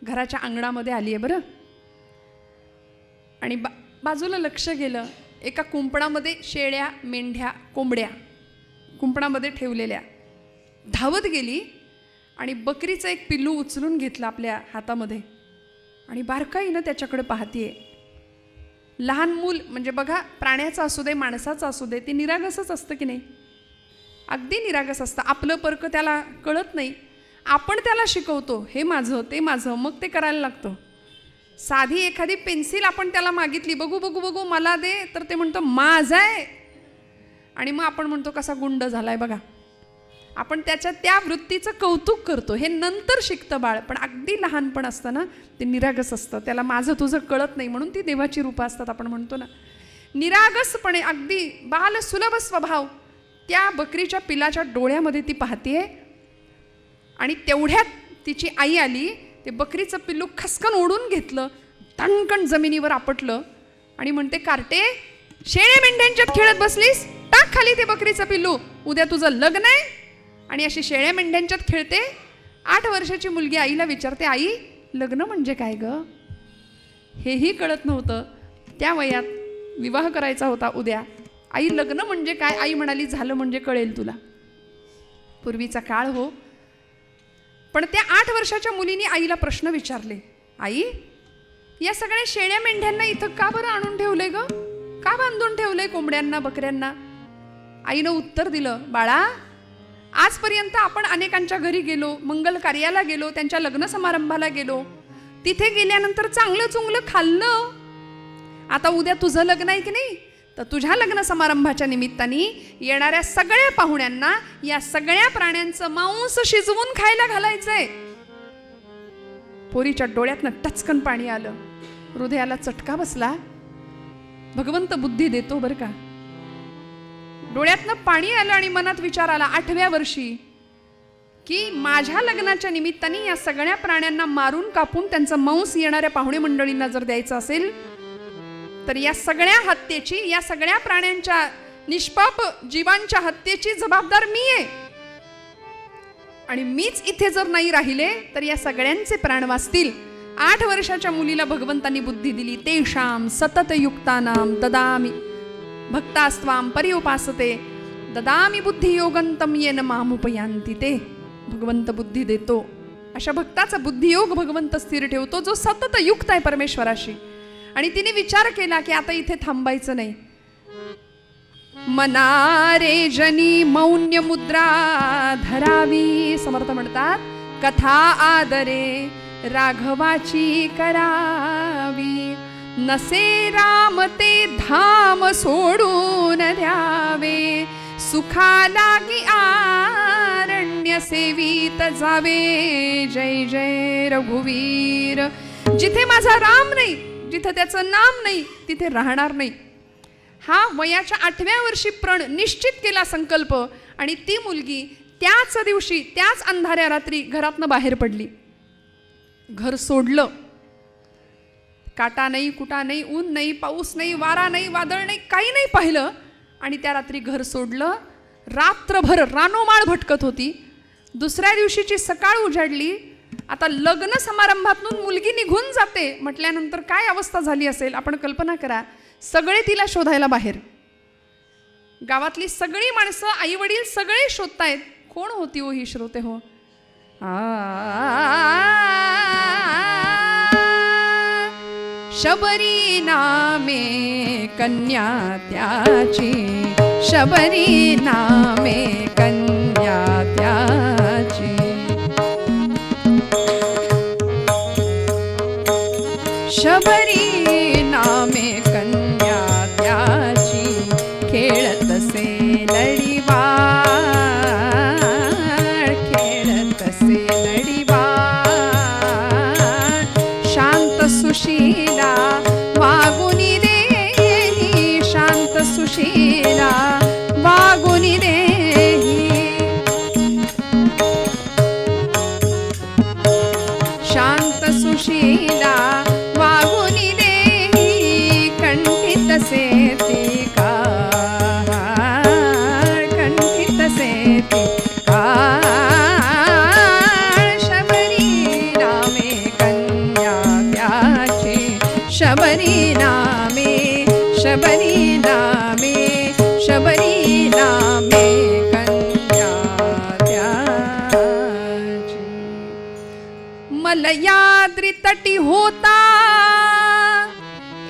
घराच्या अंगणामध्ये आली आहे बरं. आणि बाजूला लक्ष गेलं. एका कुंपणामध्ये शेळ्या मेंढ्या कोंबड्या कुंपणामध्ये ठेवलेल्या. धावत गेली आणि बकरीचं एक पिल्लू उचलून घेतलं आपल्या हातामध्ये आणि बारकाईनं त्याच्याकडे पाहतीये. लहान मूल म्हणजे बघा, प्राण्याचं असू दे माणसाचं असू दे, ते निरागसच असतं की नाही? अगदी निरागस असतं. आपलं परक त्याला कळत नाही. आपण त्याला शिकवतो हे माझं ते माझं, मग ते करायला लागतं. साधी एखादी पेन्सिल आपण त्याला मागितली, बघू बघू बघू मला दे, तर ते म्हणतो माझं आहे. आणि मग आपण म्हणतो कसा गुंड झालाय बघा. आपण त्याच्या त्या वृत्तीचं कौतुक करतो. हे नंतर शिकतं बाळ, पण अगदी लहानपण असतं ना ते निरागस असतं. त्याला माझं तुझं कळत नाही म्हणून ती देवाची रूपं असतात आपण म्हणतो ना. निरागसपणे अगदी बाल सुलभ स्वभाव त्या बकरीच्या पिलाच्या डोळ्यामध्ये ती पाहतीये. आणि तेवढ्यात तिची आई आली. ते बकरीचं पिल्लू खसकन ओढून घेतलं, तणकण जमिनीवर आपटलं आणि म्हणते, कार्टे शेळ्या मेंढ्यांच्यात खेळत बसलीस, टाक खाली ते बकरीचं पिल्लू, उद्या तुझं लग्न आहे आणि अशी शेळ्या मेंढ्यांच्यात खेळते. 8 वर्षाची मुलगी आईला विचारते, आई लग्न म्हणजे काय ग? हेही कळत नव्हतं. त्या वयात विवाह करायचा होता उद्या. आई लग्न म्हणजे काय? आई म्हणाली झालं म्हणजे कळेल तुला. पूर्वीचा काळ हो. पण त्या 8 वर्षाच्या मुलीने आईला प्रश्न विचारले, आई या सगळ्या शेळ्या मेंढ्यांना इथं का बरं आणून ठेवलंय ग? का बांधून ठेवलंय कोंबड्यांना बकऱ्यांना? आईनं उत्तर दिलं, बाळा आजपर्यंत आपण अनेकांच्या घरी गेलो, मंगल कार्याला गेलो, त्यांच्या लग्न समारंभाला गेलो, तिथे गेल्यानंतर चांगलं चुंगलं खाल्लं. आता उद्या तुझं लग्न आहे की नाही, तर तुझ्या लग्न समारंभाच्या निमित्ताने येणाऱ्या सगळ्या पाहुण्यांना या सगळ्या प्राण्यांचं मांस शिजवून खायला घालायचंय. पोरीच्या डोळ्यातनं टचकन पाणी आलं, हृदयाला चटका बसला. भगवंत बुद्धी देतो बरं का. डोळ्यातनं पाणी आलं आणि मनात विचार आला 8व्या वर्षी की माझ्या लग्नाच्या निमित्ताने या सगळ्या प्राण्यांना मारून कापून त्यांचं मांस येणाऱ्या पाहुणे मंडळींना जर द्यायचं असेल तर या सगळ्या हत्येची, या सगळ्या प्राण्यांच्या निष्पाप जीवांच्या हत्येची जबाबदार मी आहे. आणि मीच इथे जर नाही राहिले तर या सगळ्यांचे प्राण वाचतील. 8 वर्षाच्या मुलीला भगवंतांनी बुद्धी दिली. तेषाम सततयुक्तानां ददामि भक्तास्त्वां पर्युपासते ददामि बुद्धियोगंतम येन मामुपयांती ते. भगवंत बुद्धी देतो. अशा भक्ताचा बुद्धियोग भगवंत स्थिर ठेवतो जो सतत युक्त आहे परमेश्वराशी. आणि तिने विचार केला की आता इथे थांबायचं नाही. मनारे जनी मौन्य मुद्रा धरावी. समर्थ म्हणतात कथा आदरे राघवाची करावी. नसे राम ते धाम सोडून द्यावे. सुखा लागी आरण्य सेवित जावे. जय जय रघुवीर. जिथे माझा राम नाही, जिथे त्याचं नाम नाही, तिथे राहणार नाही. हा वयाच्या 8व्या वर्षी प्रण निश्चित केला संकल्प. आणि ती मुलगी त्याच दिवशी त्याच अंधाऱ्या रात्री घरातनं बाहेर पडली. घर सोडलं. काटा नाही, कुटा नाही, ऊन नाही, पाऊस नाही, वारा नाही, वादळ नाही, काही नाही पाहिलं. आणि त्या रात्री घर सोडलं. रात्रभर रानोमाळ भटकत होती. दुसऱ्या दिवशीची सकाळ उजाडली. आता लग्न समारंभातून मुलगी निघून जाते म्हटल्यानंतर काय अवस्था झाली असेल आपण कल्पना करा. सगळे तिला शोधायला बाहेर. गावातली सगळी माणसं, आई वडील सगळे शोधतायत. कोण होती हो ही? श्रोते हो, शबरी नामे कन्या त्याची. शबरी नामे कन्या त्याची. शबरी नामे कन्या त्याची. खेळतसे लढीवाळ. खेळतसे लढीवाळ. शांत सुशीला वागुनी देही. शांत सुशीला वागुनी देही. शांत सुशीला वागुनी देही. कंठित सेती काळ. कंठित सेती काळ. शबरी नामे कन्या त्याची. शबरी नामे. शबरी नामे. शबरी नामे कन्या त्याची. मलयाद्री तटी होता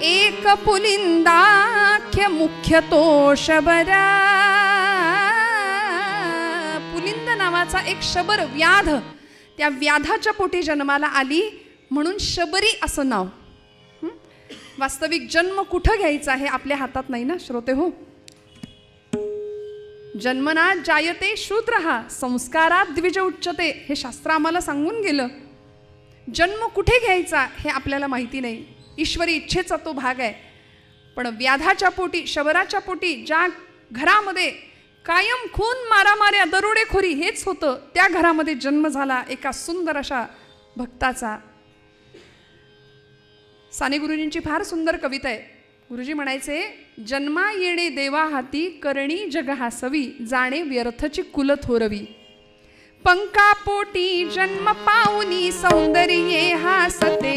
एक पुलिंदाख्य मुख्य तो शबरा. पुलिंद नावाचा एक शबर व्याध त्या व्याधाच्या पोटी जन्माला आली म्हणून शबरी असं नाव. वास्तविक जन्म कुठं घ्यायचा हे आपल्या हातात नाही ना श्रोते हो. जन्मना जायते शूद्रहा संस्कारात द्विज उच्चते हे शास्त्र आम्हाला सांगून गेलं. जन्म कुठे घ्यायचा हे आपल्याला माहिती नाही. ईश्वरी इच्छेचा तो भाग आहे. पण व्याधाच्या पोटी, शबराच्या पोटी ज्या घरामध्ये कायम खून, मारामाऱ्या, दरोडेखोरी हेच होतं, त्या घरामध्ये जन्म झाला एका सुंदर अशा भक्ताचा. साने गुरुजींची फार सुंदर कविता आहे. गुरुजी म्हणायचे, जन्मा येणे देवा हाती, करणी जग हासवी, जाणे व्यर्थची कुल थोरवी. पंकापोटी जन्म पाऊनी सौंदर्ये हासते,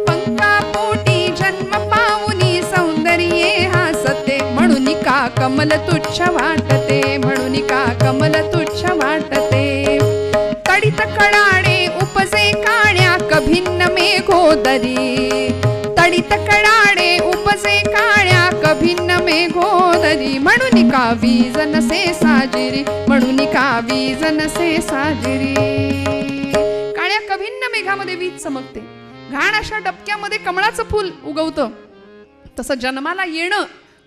पंकापोटी जन्म पाऊनी सौंदर्ये हासते, म्हणून का कमल तुच्छ वाटते, म्हणून का कमल तुच्छ वाटते. तडित कडाणे उपजे काण्या कभिन्न मेघोदरी, तडित कडाणे उपजे काण्या कभिन्न मेघोदरी, म्हणून का वीज नसे साजिरी, म्हणून का वीज नसे साजिरी. काळ्या कभिन्न मेघामध्ये वीज चमकते, घाण अशा डबक्यामध्ये कमळाचं फूल उगवतं. तसं जन्माला येणं,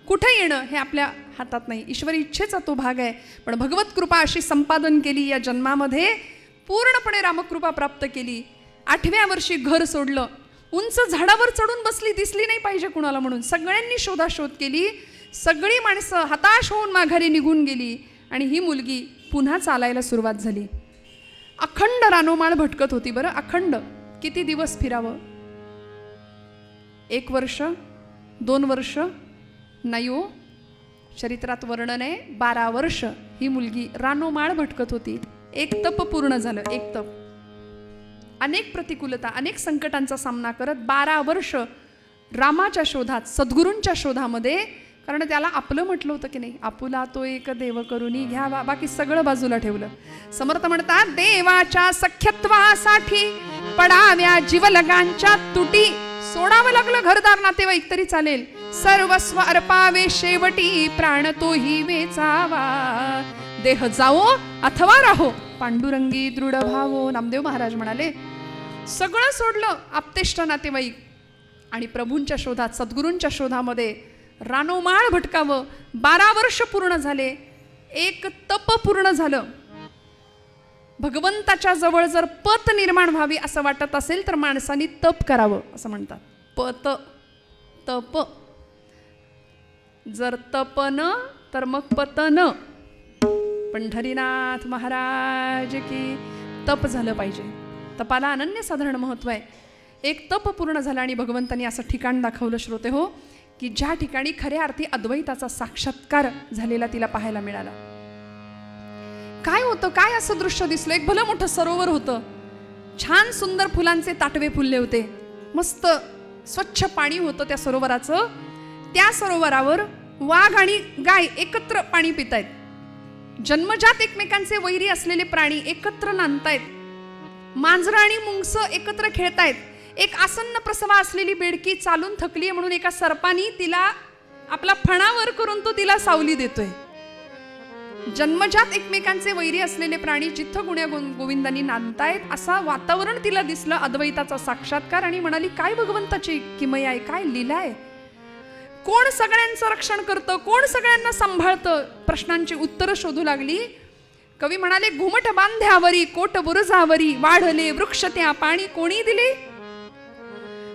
कुठे येणं हे आपल्या हातात नाही, ईश्वरी इच्छेचा तो भाग आहे. पण भगवत कृपा अशी संपादन केली, या जन्मामध्ये पूर्णपणे रामकृपा प्राप्त केली. 8व्या वर्षी घर सोडलं, उंच झाडावर चढून बसली, दिसली नाही पाहिजे कुणाला म्हणून. सगळ्यांनी शोधाशोध केली, सगळी माणसं हताश होऊन माघारी निघून गेली आणि ही मुलगी पुन्हा चालायला सुरुवात झाली. अखंड रानोमाळ भटकत होती. बरं, अखंड किती दिवस फिरावं? 1 वर्ष, 2 वर्ष नाही हो, चरित्रात वर्णन आहे 12 वर्ष ही मुलगी रानोमाळ भटकत होती. एक तप पूर्ण झालं, एक तप. अनेक प्रतिकूलता, अनेक संकटांचा सामना करत 12 वर्ष रामाच्या शोधात, सद्गुरूंच्या शोधामध्ये. कारण त्याला आपलं म्हटलं होतं की नाही, आपुला तो एक देव करुनी घ्यावा, बाकी सगळं बाजूला ठेवलं. समर्थ म्हणतात, देवाच्या सख्यत्वासाठी पडाव्या जीवलगांच्या तुटी, सोडावं लागलं घरदार नातेवाईक तरी चालेल, सर्वस्व अर्पावे शेवटी, प्राण तोही वेचावा, देह जावो अथवा राहो, पांडुरंगी दृढ भावो. नामदेव महाराज म्हणाले, सगळं सोडलं, आप्तेष्ट नातेवाईक, आणि प्रभूंच्या शोधात, सद्गुरूंच्या शोधामध्ये रानोमाळ भटकावं. 12 वर्ष पूर्ण झाले, एक तप पूर्ण झालं. भगवंताच्या जवळ जर पत निर्माण व्हावी असं वाटत असेल तर माणसाने तप करावं, असं म्हणतात. पत, तप. जर तप न तर मग पत न. पंढरीनाथ महाराज की तप झालं पाहिजे. तपाला अनन्यसाधारण महत्त्व आहे. एक तप पूर्ण झालं आणि भगवंतांनी असं ठिकाण दाखवलं श्रोते हो, की ज्या ठिकाणी खऱ्या अर्थी अद्वैताचा साक्षात्कार झालेला तिला पाहायला मिळाला. काय होतं, काय असं दृश्य दिसलं? एक भलं मोठं सरोवर होतं, छान सुंदर फुलांचे ताटवे फुलले होते, मस्त स्वच्छ पाणी होतं त्या सरोवराचं. त्या सरोवरावर वाघ आणि गाय एकत्र पाणी पितायत. जन्मजात एकमेकांचे वैरी असलेले प्राणी एकत्र नांदतायत. मांजरं आणि मुंगसं एकत्र खेळतायत. एक आसन्न प्रसवा असलेली बेडकी चालून थकली म्हणून एका सर्पानी तिला आपला फणावर करून तो तिला सावली देतोय. जन्मजात एकमेकांचे वैरी असलेले प्राणी जिथं गुण्या गोविंदांनी नांदतायत, असा वातावरण तिला दिसलं. अद्वैताचा साक्षात्कार. आणि म्हणाली, काय भगवंताची किमया आहे, काय लीला आहे. कोण सगळ्यांचं रक्षण करतं, कोण सगळ्यांना सांभाळतं, प्रश्नांची उत्तरं शोधू लागली. कवी म्हणाले, घुमट बांध्यावरी कोट बुरुजावरी, वाढले वृक्ष त्या पाणी कोणी दिले,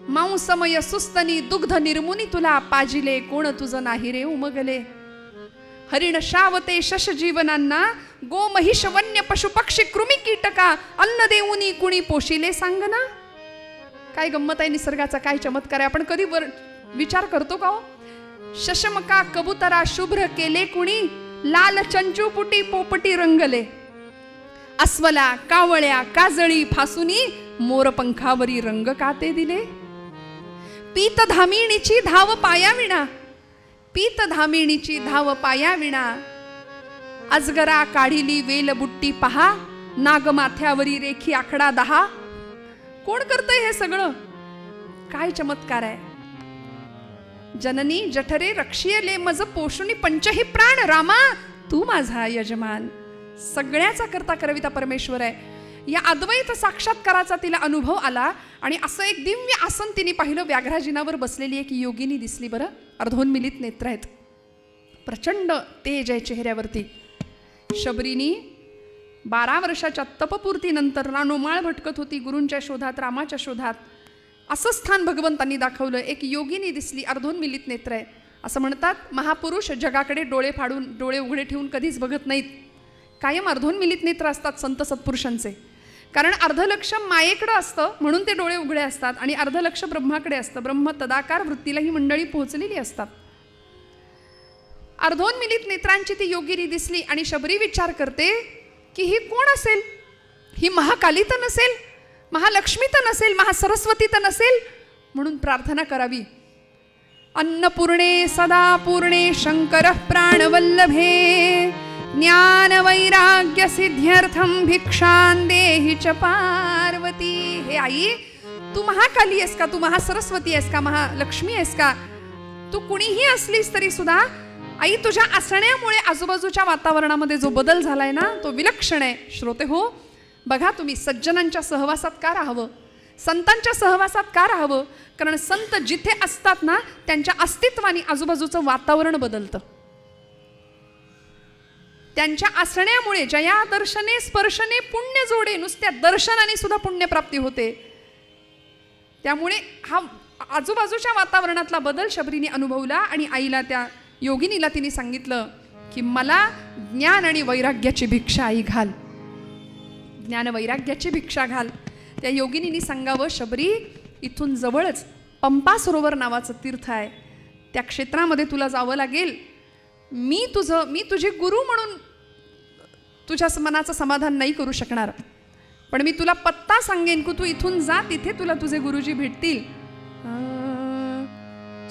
मांसमय सुस्तनी दुग्ध निर्मुनी तुला पाजिले, कोण तुझं नाही रे उमगले. हरिण शावते शश जीवनांना, गो महिष वन्य पशु पक्षी कृमी कीटका, अन्न देऊनी कुणी पोशिले सांगना. काय गंमत आहे निसर्गाचा, काय चमत्कार आहे. आपण कधी विचार करतो का हो? शशमका कबुतरा शुभ्र केले कुणी, लाल चंचुपुटी पोपटी रंगले, अस्वला कावळ्या काजळी फासुनी, मोरपंखावरी रंग काते दिले. पीत धामिणीची धाव पायाविणा, पीत धामिणीची धाव पायाविणा, अजगरा काढिली वेल बुट्टी पहा, नागमाथ्यावरी रेखी आखडा 10. कोण करतंय हे सगळं? काय चमत्कार आहे. जननी जठरे रक्षियले मज पोषुनी पंचही प्राण, रामा तू माझा यजमान. सगळ्याचा करता करविता परमेश्वर आहे. या अद्वैत साक्षात्काराचा तिला अनुभव आला आणि असं एक दिव्य आसन तिने पाहिलं. व्याघ्राजिनावर बसलेली एक योगिनी दिसली. बरं, अर्धोन्मिलित नेत्र आहेत, प्रचंड तेज आहे चेहऱ्यावरती. शबरीनी 12 वर्षाच्या तपपूर्तीनंतर रानोमाळ भटकत होती, गुरूंच्या शोधात, रामाच्या शोधात. असं स्थान भगवंतांनी दाखवलं. एक योगिनी दिसली, अर्धोन्मिलित नेत्र आहे. असं म्हणतात, महापुरुष जगाकडे डोळे फाडून, डोळे उघडे ठेवून कधीच बघत नाहीत, कायम अर्धोन्मिलित नेत्र असतात संत सत्पुरुषांचे. कारण अर्धलक्ष मायेकडं असतं म्हणून ते डोळे उघडे असतात आणि अर्धलक्ष ब्रह्माकडे असतं. ब्रह्म तदाकार वृत्तीला ही मंडळी पोहोचलेली असतात. अर्धोन्मिलित नेत्रांची ती योगिनी दिसली आणि शबरी विचार करते की ही कोण असेल? ही महाकाली तर नसेल, महालक्ष्मी तर नसेल, महासरस्वती तर नसेल? म्हणून प्रार्थना करावी. अन्नपूर्णे सदा पूर्णे शंकरः प्राणवल्लभे ज्ञान वैराग्य सिद्ध्यर्थम भिक्षां देहि च पार्वती. हे आई, तू महाकाली आहेस का? तू महासरस्वती आहेस का? महालक्ष्मी आहेस का? तू कुणीही असलीस तरी सुद्धा आई, तुझ्या असण्यामुळे आजूबाजूच्या वातावरणामध्ये जो बदल झालाय ना तो विलक्षण आहे. श्रोते हो, बघा तुम्ही सज्जनांच्या सहवासात का राहावं, संतांच्या सहवासात का राहावं? कारण संत जिथे असतात ना त्यांच्या अस्तित्वाने आजूबाजूचं वातावरण बदलतं. त्यांच्या असण्यामुळे जया दर्शने स्पर्शने पुण्य जोडे, नुसत्या दर्शनाने सुद्धा पुण्यप्राप्ती होते. त्यामुळे हा आजूबाजूच्या वातावरणातला बदल शबरीने अनुभवला आणि आईला, त्या योगिनीला तिने सांगितलं की मला ज्ञान आणि वैराग्याची भिक्षा आई घाल, ज्ञान वैराग्याची भिक्षा घाल. त्या योगिनीने सांगावं, शबरी इथून जवळच पंपा सरोवर नावाचं तीर्थ आहे, त्या क्षेत्रामध्ये तुला जावं लागेल. मी तुझे गुरु म्हणून तुझ्या मनाचं समाधान नाही करू शकणार, पण मी तुला पत्ता सांगेन की तू इथून जा, तिथे तुला तुझे गुरुजी भेटतील.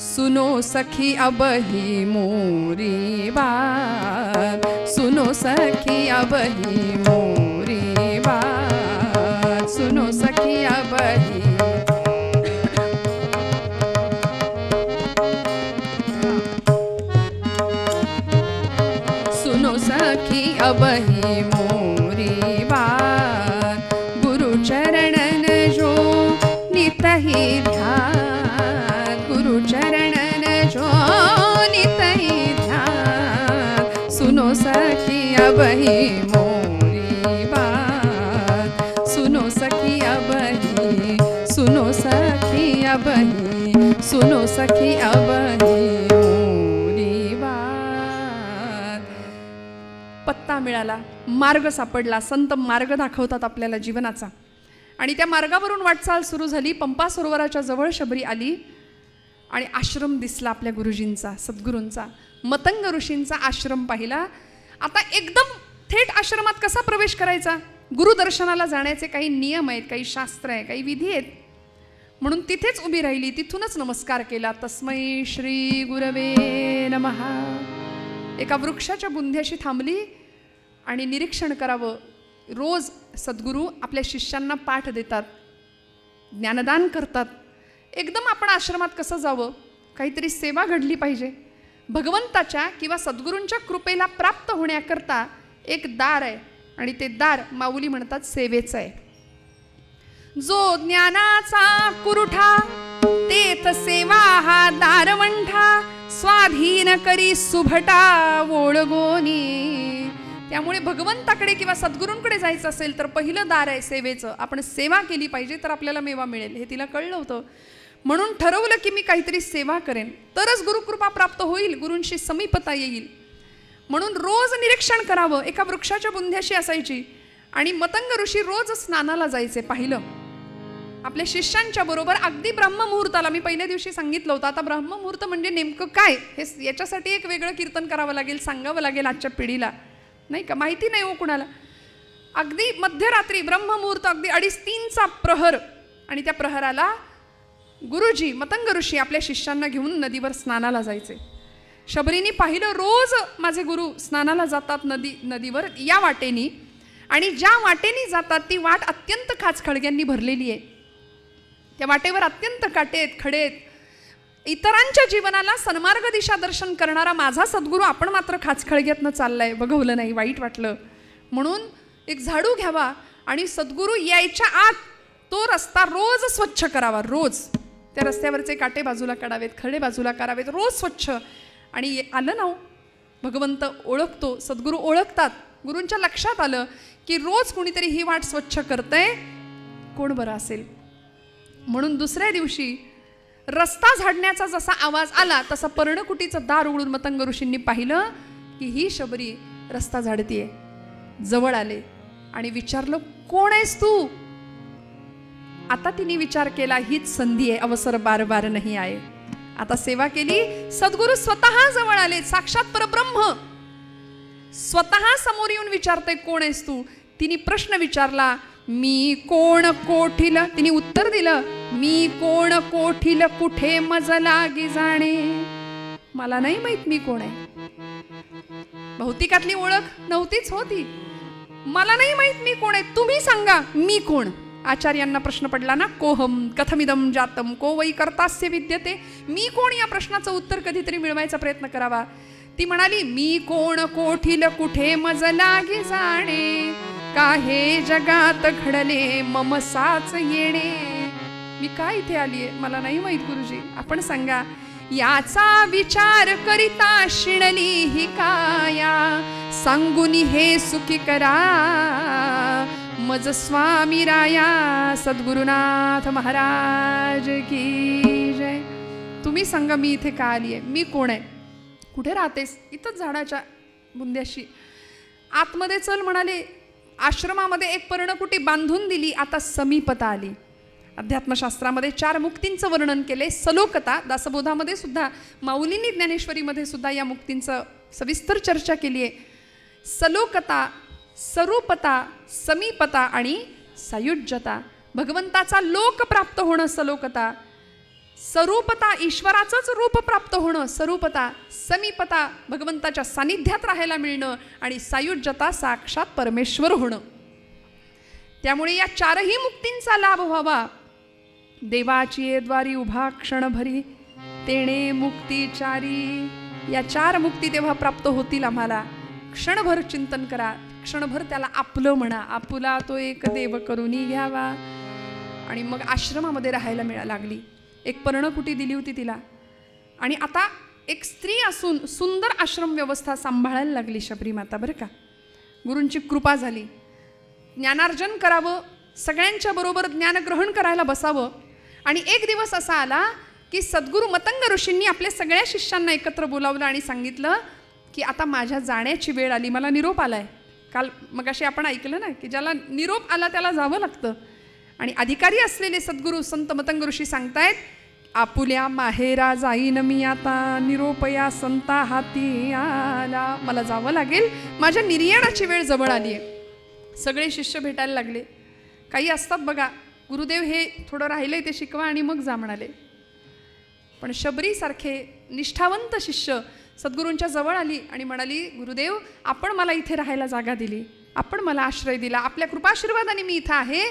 सुनो सखी अब ही मोरी बात, सुनो सखी अब ही मोरी बात, सुनो सखी अब ही. सुनो सखी अब ही मोरी बात, गुरु चरणन जो नित ही ध्यान, गुरु चरणन जो नित ही ध्यान. सुनो सखी अब ही मोरी बात, सुनो सखी अब ही, सुनो सखी अब ही, सुनो सखी अब ही मोरी बात. पत्ता मिळाला, मार्ग सापडला. संत मार्ग दाखवतात आपल्याला जीवनाचा. आणि त्या मार्गावरून वाटचाल सुरू झाली. पंपा सरोवराच्या जवळ शबरी आली आणि आश्रम दिसला आपल्या गुरुजींचा, सद्गुरूंचा. मतंग ऋषींचा आश्रम पाहिला. आता एकदम थेट आश्रमात कसा प्रवेश करायचा? गुरुदर्शनाला जाण्याचे काही नियम आहेत, काही शास्त्र आहे, काही विधी आहेत. म्हणून तिथेच उभी राहिली, तिथूनच नमस्कार केला. तस्मै श्री गुरवे नमः. एका वृक्षाच्या बुंध्याशी थांबली आणि निरीक्षण करावं. रोज सद्गुरू आपल्या शिष्यांना पाठ देतात, ज्ञानदान करतात. एकदम आपण आश्रमात कसं जावं? काहीतरी सेवा घडली पाहिजे. भगवंताच्या किंवा सद्गुरूंच्या कृपेला प्राप्त होण्याकरता एक दार आहे आणि ते दार माऊली म्हणतात सेवेचं आहे. जो ज्ञानाचा कुरुठा तेथ सेवा हा दारवंठा, स्वाधीन करी सुभटा ओळगोनी. त्यामुळे भगवंताकडे किंवा सद्गुरूंकडे जायचं असेल तर पहिलं दार आहे सेवेचं. आपण सेवा केली पाहिजे तर आपल्याला मेवा मिळेल, हे तिला कळलं होतं. म्हणून ठरवलं की मी काहीतरी सेवा करेन, तरच गुरुकृपा प्राप्त होईल, गुरूंशी समीपता येईल. म्हणून रोज निरीक्षण करावं. एका वृक्षाच्या बुंध्याशी असायची आणि मतंग ऋषी रोज स्नानाला जायचे. पाहिलं आपल्या शिष्यांच्या बरोबर अगदी ब्रह्ममुहूर्ताला. मी पहिल्या दिवशी सांगितलं होतं. आता ब्रह्ममुहूर्त म्हणजे नेमकं काय, हे याच्यासाठी एक वेगळं कीर्तन करावं लागेल, सांगावं लागेल आजच्या पिढीला, नाही का? माहिती नाही हो कुणाला. अगदी मध्यरात्री ब्रह्ममुहूर्त, अगदी 2:30-3चा प्रहर. आणि त्या प्रहराला गुरुजी मतंग ऋषी आपल्या शिष्यांना घेऊन नदीवर स्नानाला जायचे. शबरीने पाहिलं रोज माझे गुरु स्नानाला जातात नदीवर या वाटेनी, आणि ज्या वाटेनी जातात ती वाट अत्यंत खाचखळग्यांनी भरलेली आहे. त्या वाटेवर अत्यंत काटे आहेत, खडे आहेत. इतरांच्या जीवनाला सन्मार्ग दिशा दर्शन करणारा माझा सद्गुरू आपण मात्र खाचखळग्यातनं चाललाय. बघवलं नाही, वाईट वाटलं. म्हणून एक झाडू घ्यावा आणि सद्गुरू यायच्या आत तो रस्ता रोज स्वच्छ करावा. रोज त्या रस्त्यावरचे काटे बाजूला काढावेत, खडे बाजूला करावेत, रोज स्वच्छ. आणि आलं ना, भगवंत ओळखतो, सद्गुरू ओळखतात. गुरूंच्या लक्षात आलं की रोज कुणीतरी ही वाट स्वच्छ करतंय, कोण बरं असेल. म्हणून दुसऱ्या दिवशी रस्ता झाडण्याचा जसा आवाज आला तसा पर्णकुटीचं दार उघडून मतंग ऋषींनी पाहिलं की ही शबरी रस्ता झाडतीये. जवळ आले, आणि विचारलं, कोण आहेस तू? आता तिने विचार केला, हीच संधी आहे, अवसर बार बार नाही आहे. आता सेवा केली, सद्गुरू स्वतः जवळ आले, साक्षात परब्रह्म स्वतः समोर येऊन विचारते, कोण आहेस तू? तिने प्रश्न विचारला, मी कोण कोठील? तिने उत्तर दिलं, मी कोण कोठील कुठे मज लागी जाणे. मला नाही माहित मी कोण आहे. भौतिकातली ओळख नव्हतीच होती. मला नाही माहित मी कोण आहे, तुम्ही सांगा मी कोण. आचार्यांना प्रश्न पडला ना, कोहम कथमिदम जातम को वै कर्तास्य विद्यते. मी कोण या प्रश्नाचं उत्तर कधीतरी मिळवायचा प्रयत्न करावा. ती म्हणाली, मी कोण कोठील कुठे मज लागे जाणे, काहे जगात घडले मम साच येणे. मी काय इथे आलीये मला नाही माहित गुरुजी, आपण सांगा. याचा विचार करिता शिणली ही काया, सांगुनी हे सुखी करा मज स्वामी राया. सद्गुरुनाथ महाराज की जय. तुम्ही सांगा मी इथे का आलीये, मी कोण आहे, कुठे राहतेस? इथंच झाडाच्या बुंद्याशी. आतमध्ये चल म्हणाले. आश्रमामध्ये एक पर्णकुटी बांधून दिली. आता समीपता आली. अध्यात्मशास्त्रामध्ये 4 मुक्तींचं वर्णन केले. सलोकता, दासबोधामध्ये सुद्धा, माऊलींनी ज्ञानेश्वरीमध्ये सुद्धा या मुक्तींचं सविस्तर चर्चा केली आहे. सलोकता, स्वरूपता, समीपता आणि सायुज्यता. भगवंताचा लोक प्राप्त होणं सलोकता, स्वरूपता ईश्वराचंच रूप प्राप्त होणं स्वरूपता, समीपता भगवंताच्या सानिध्यात राहायला मिळणं आणि सायुज्यता साक्षात परमेश्वर होणं. त्यामुळे या 4ही मुक्तींचा लाभ व्हावा. देवाची द्वारी उभा क्षणभरी तेणे मुक्तीचारी. या 4 मुक्ती तेव्हा प्राप्त होतील आम्हाला. क्षणभर चिंतन करा, क्षणभर त्याला आपलं म्हणा. आपुला तो एक देव करूनी घ्यावा. आणि मग आश्रमामध्ये राहायला लागली. एक पर्णकुटी दिली होती तिला. आणि आता एक स्त्री असून सुंदर आश्रम व्यवस्था सांभाळायला लागली शबरी माता. बरं का, गुरूंची कृपा झाली. ज्ञानार्जन करावं, सगळ्यांच्या बरोबर ज्ञानग्रहण करायला बसावं. आणि एक दिवस असा आला की सद्गुरू मतंग ऋषींनी आपल्या सगळ्या शिष्यांना एकत्र बोलावलं आणि सांगितलं की आता माझ्या जाण्याची वेळ आली. मला निरोप आलाय. काल मगाशी आपण ऐकलं ना की ज्याला निरोप आला त्याला जावं लागतं. आणि अधिकारी असलेले सद्गुरू संत मतंग ऋषी सांगतायत, आपुल्या माहेरा जाईन मी आता, निरोपया संता हाती आला. मला जावं लागेल, माझ्या निर्याणाची वेळ जवळ आली आहे. सगळे शिष्य भेटायला लागले. काही असतात बघा, गुरुदेव हे थोडं राहिलंय ते शिकवा आणि मग जा म्हणाले. पण शबरीसारखे निष्ठावंत शिष्य सद्गुरूंच्या जवळ आली आणि म्हणाली, गुरुदेव आपण मला इथे राहायला जागा दिली, आपण मला आश्रय दिला, आपल्या कृपाशीर्वादाने मी इथं आहे.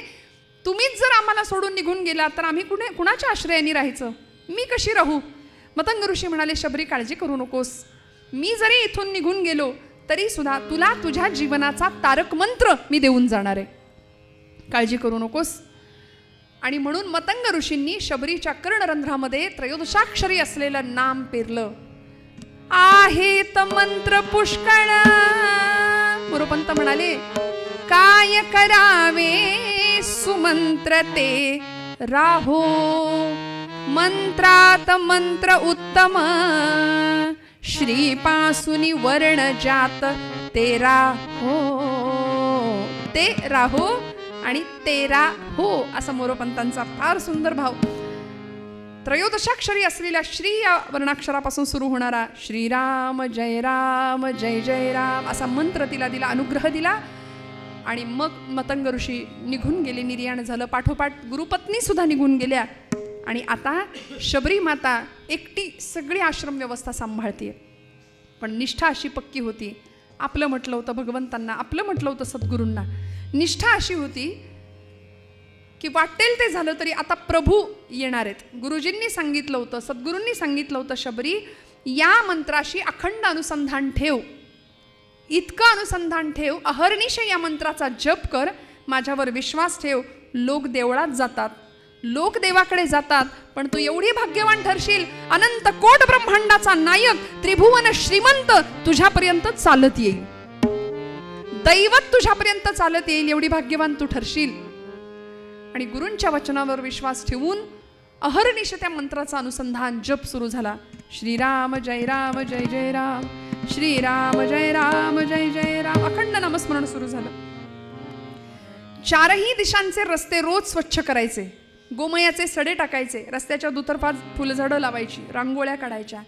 तुम्हीच जर आम्हाला सोडून निघून गेला तर आम्ही कुणाच्या आश्रयाने राहायचं, मी कशी राहू? मतंग ऋषी म्हणाले, शबरी काळजी करू नकोस, मी जरी इथून निघून गेलो तरी सुद्धा तुला तुझ्या जीवनाचा तारक मंत्र मी देऊन जाणार आहे, काळजी करू नकोस. आणि म्हणून मतंग ऋषींनी शबरीच्या कर्णरंध्रामध्ये त्रयोदशाक्षरी असलेलं नाम पेरलं. आहेत मंत्र पुष्कळ. मोरोपंत म्हणाले, काय करावे सुमंत्र ते राहो, मंत्रात मंत्र उत्तम, श्रीपासुनी वर्ण जात ते राहो, ते राहो आणि तेरा हो, असा मोरोपंतांचा फार सुंदर भाव. त्रयोदशाक्षरी असलेल्या श्री या वर्णाक्षरापासून सुरू होणारा श्रीराम जय राम जय जय राम असा मंत्र तिला दिला, अनुग्रह दिला. आणि मग मतंग ऋषी निघून गेले, निर्याण झालं. पाठोपाठ गुरुपत्नी सुद्धा निघून गेल्या. आणि आता शबरी माता एकटी सगळी आश्रम व्यवस्था सांभाळते. पण निष्ठा अशी पक्की होती, आपलं म्हटलं होतं भगवंतांना, आपलं म्हटलं होतं सद्गुरूंना. निष्ठा अशी होती की वाटेल ते झालं तरी आता प्रभू येणार आहेत. गुरुजींनी सांगितलं होतं, सद्गुरूंनी सांगितलं होतं, शबरी या मंत्राशी अखंड अनुसंधान ठेव, इतकं अनुसंधान ठेव, अहर्निश या मंत्राचा जप कर, माझ्यावर विश्वास ठेव. लोक देवळात जातात, लोक देवाकडे जातात, पण तू एवढी भाग्यवान ठरशील, अनंत कोट ब्रह्मांडाचा नायक, त्रिभुवन श्रीमंत तुझ्यापर्यंत चालत येईल, दैवत तुझ्यापर्यंत चालत येईल, एवढी भाग्यवान तू ठरशील. आणि गुरूंच्या वचनावर विश्वास ठेवून अहर्निश त्या मंत्राचा अनुसंधान जप सुरू झाला. श्रीराम जय राम जय जय राम, श्रीराम जय राम जय जय राम, अखंड नामस्मरण सुरू झालं. चारही दिशांचे रस्ते रोज स्वच्छ करायचे, गोमयाचे सडे टाकायचे, रस्त्याच्या दुतर्फा फुलझाडं लावायची, रांगोळ्या काढायच्या,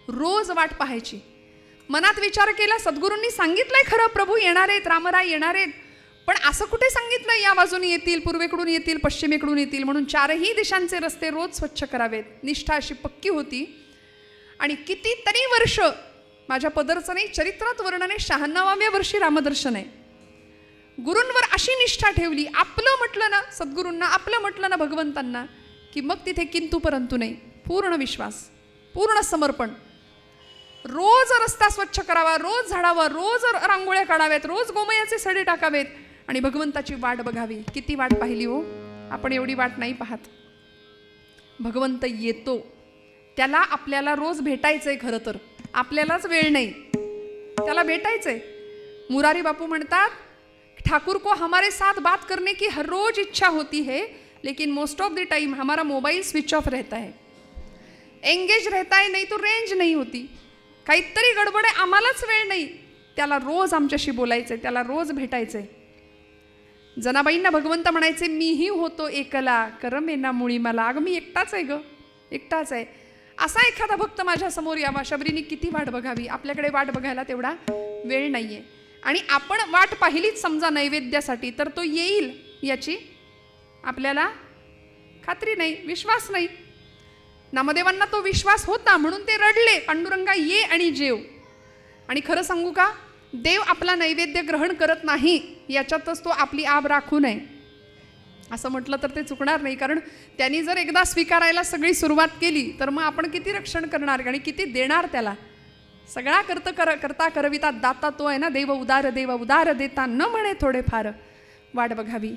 रोज वाट पाहायची. मनात विचार केला, सद्गुरूंनी सांगितलंय खरं, प्रभू येणार आहेत, रामराय येणार आहेत, पण असं कुठे सांगितलं या बाजूने येतील, पूर्वेकडून येतील, पश्चिमेकडून येतील, म्हणून चारही दिशांचे रस्ते रोज स्वच्छ करावेत. निष्ठा अशी पक्की होती. आणि कितीतरी वर्ष माझ्या पदरचं नाही, चरित्रात वर्णन आहे, 96व्या वर्षी रामदर्शन आहे. गुरूंवर अशी निष्ठा ठेवली, आपलं म्हटलं ना सद्गुरूंना, आपलं म्हटलं ना भगवंतांना, की मग तिथे किंतु परंतु नाही, पूर्ण विश्वास, पूर्ण समर्पण. रोज रस्ता स्वच्छ करावा, रोज झाडावा, रोज रांगोळ्या काढाव्यात, रोज गोमयाचे सडे टाकावेत आणि भगवंताची वाट बघावी. किती वाट पाहिली हो आपण, एवढी वाट नाही पाहत. भगवंत येतो, त्याला आपल्याला रोज भेटायचंय. खरं तर आपल्यालाच वेळ नाही, त्याला भेटायचंय. मुरारी बापू म्हणतात, ठाकुर को हमारे साथ बात करने की हर रोज इच्छा होती है, लेकिन मोस्ट ऑफ द टाइम हमारा मोबाइल स्विच ऑफ रहता है, एंगेज रहता है, नहीं तो रेंज नहीं होती. काहीतरी गडबड आहे, आम्हालाच वेळ नाही. त्याला रोज आमच्याशी बोलायचंय, त्याला रोज भेटायचंय. जनाबाईंना भगवंत म्हणायचे, मीही होतो एकला, करमेना मुळी मला. अगं मी एकटाच आहे ग, एकटाच आहे. असा एखादा भक्त माझ्या समोर यावा. शबरीने किती वाट बघावी, आपल्याकडे वाट बघायला तेवढा वेळ नाहीये. आणि आपण वाट पाहिलीच समजा नैवेद्यासाठी, तर तो येईल याची आपल्याला खात्री नाही, विश्वास नाही. नामदेवांना तो विश्वास होता, म्हणून ते रडले, पांडुरंगा ये आणि जेव. आणि खरं सांगू का, देव आपला नैवेद्य ग्रहण करत नाही याच्यातच तो आपली आब राखू नये असं म्हटलं तर ते चुकणार नाही. कारण त्यांनी जर एकदा स्वीकारायला सगळी सुरुवात केली तर मग आपण किती रक्षण करणार आणि किती देणार त्याला. सगळा करता करविता दाता तो आहे ना. देव उदार देता न म्हणे थोडेफार. वाट बघावी,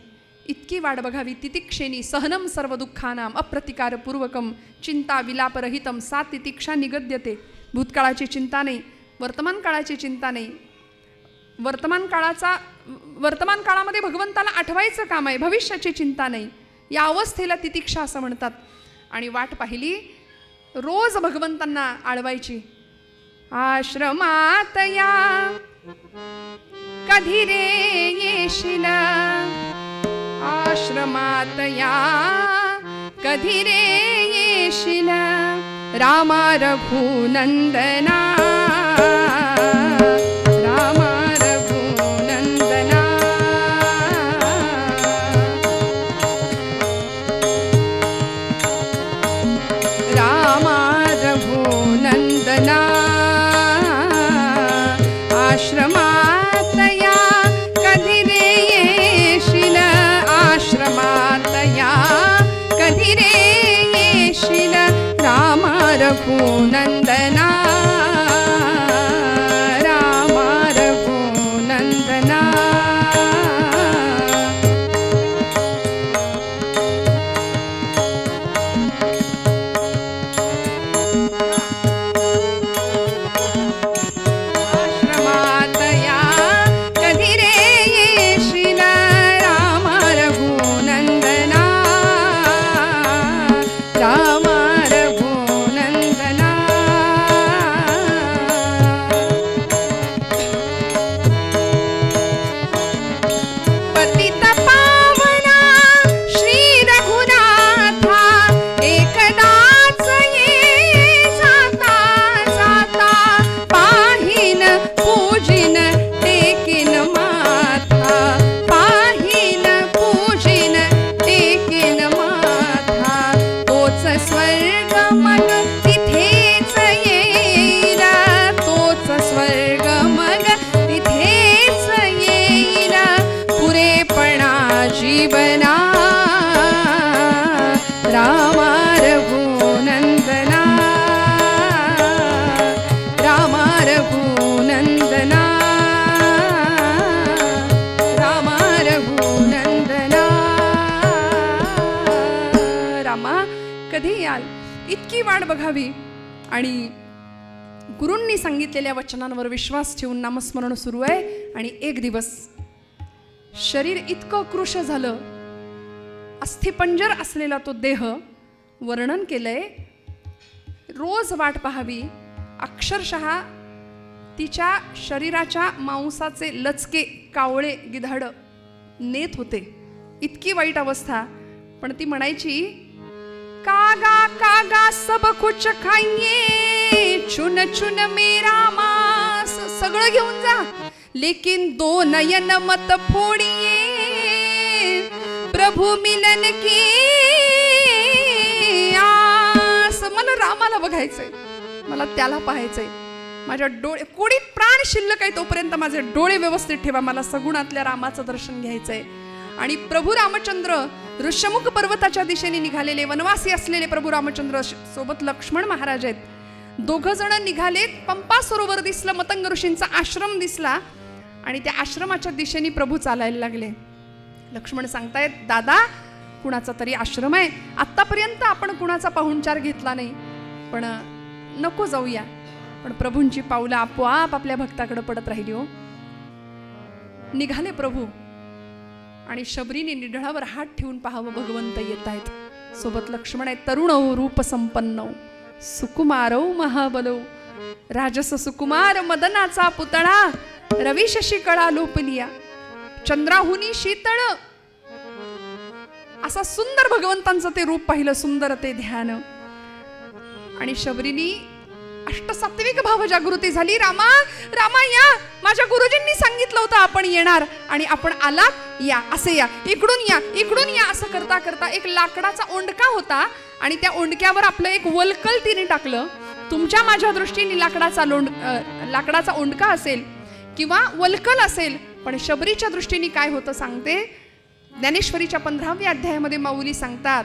इतकी वाट बघावी. तितिक्षेनी सहनम सर्व दुःखानाम अप्रतिकारपूर्वकम चिंता विलापरहितम. सा तितिक्षा निगद्यते. भूतकाळाची चिंता नाही, वर्तमान काळाची चिंता नाही. वर्तमान काळामध्ये भगवंताला आठवायचं काम आहे, भविष्याची चिंता नाही. या अवस्थेला तितिक्षा असं म्हणतात. आणि वाट पाहिली, रोज भगवंतांना आळवायची. आश्रमात या कधी रे येशील, आश्रमात या कधी रे येशील, रामा रघुनंदना, रामा रघुनंदना. रामा रघुनंदना आश्रमात या कधी रे येशील, आश्रमात या कधी रे येशील, रामा रघुनंदना, रामा रघुनंदना. आश्रमात या कधी रे येशील, रामा रघुनंदना, रामा रघुनंदना. पतित पावना श्री रघुनाथा, एकदाच ये जाता जाता, पाहीन पूजिन टेकिन माथा, पाहीन पूजिन टेकिन माथा. तोच स्वर्ग मग तिथेच येईल, तोच स्वर्ग मग तिथेच येईल, पुरेपणा जीवना, रामा रघुनंदना, रामा रघुनंदना, रामा रघुनंदना. रामा कधी याल, इतकी वाट बघावी. आणि गुरूंनी सांगितलेल्या वचनांवर विश्वास ठेवून नामस्मरण सुरू आहे. आणि एक दिवस शरीर इतकं कृश झालं, अस्थिपंजर असलेला तो देह, वर्णन केलंय. रोज वाट पाहावी. अक्षरशः तिच्या शरीराच्या मांसाचे लचके कावळे गिधाड नेत होते. इतकी वाईट अवस्था. पण ती म्हणायची, कागा कागा सब कुछ खाइये, चुन चुन मेरा मांस. सगळं घेऊन जा, लेकिन 2 नयन मत फोड़िए, प्रभु मिलन की आस. मला रामाला बघायचंय, मला त्याला पाहायचंय. माझ्या डोळे कोडीत प्राण शिल्लक आहे तोपर्यंत माझे डोळे व्यवस्थित ठेवा. मला सगुणातल्या रामाचं दर्शन घ्यायचंय. आणि प्रभू रामचंद्र ऋष्यमुख पर्वताच्या दिशेने निघालेले, वनवासी असलेले प्रभू रामचंद्र सोबत लक्ष्मण महाराज आहेत. 2 जण निघालेत. पंपा सरोवर दिसलं, मतंग ऋषींचा आश्रम दिसला आणि त्या आश्रमाच्या दिशेने प्रभू चालायला लागले. लक्ष्मण सांगतायत, दादा कुणाचा तरी आश्रम आहे, आतापर्यंत आपण कुणाचा पाहुणचार घेतला नाही, पण नको जाऊया. पण प्रभूंची पावलं आपोआप आपल्या भक्ताकडे पडत राहिली. हो, निघाले प्रभू आणि शबरीने निढळावर हात ठेवून पाहावं, भगवंत येत आहेत. सोबत लक्ष्मण आहेत. तरुणौ रूप संपन्नौ, सुकुमारौ महाबलौ, राजस सुकुमार मदनाचा पुतळा, रवी शशी कळा लोपलिया, चंद्राहुनी शीतळ. असा सुंदर भगवंतांचं ते रूप पाहिलं, सुंदर ते ध्यान. आणि शबरीनी अष्टसात्विक भाव जागृती झाली. रामा रामा या, माझ्या गुरुजींनी सांगितलं होतं आपण येणार आणि आपण आलात, या असे या, इकडून या इकडून या. असं करता करता एक लाकडाचा ओंडका होता आणि त्या ओंडक्यावर आपलं एक वलकल तिने टाकलं. तुमच्या माझ्या दृष्टीने लाकडाचा ओंडका असेल किंवा वलकल असेल, पण शबरीच्या दृष्टीने काय होतं सांगते. ज्ञानेश्वरीच्या 15व्या अध्यायामध्ये माऊली सांगतात,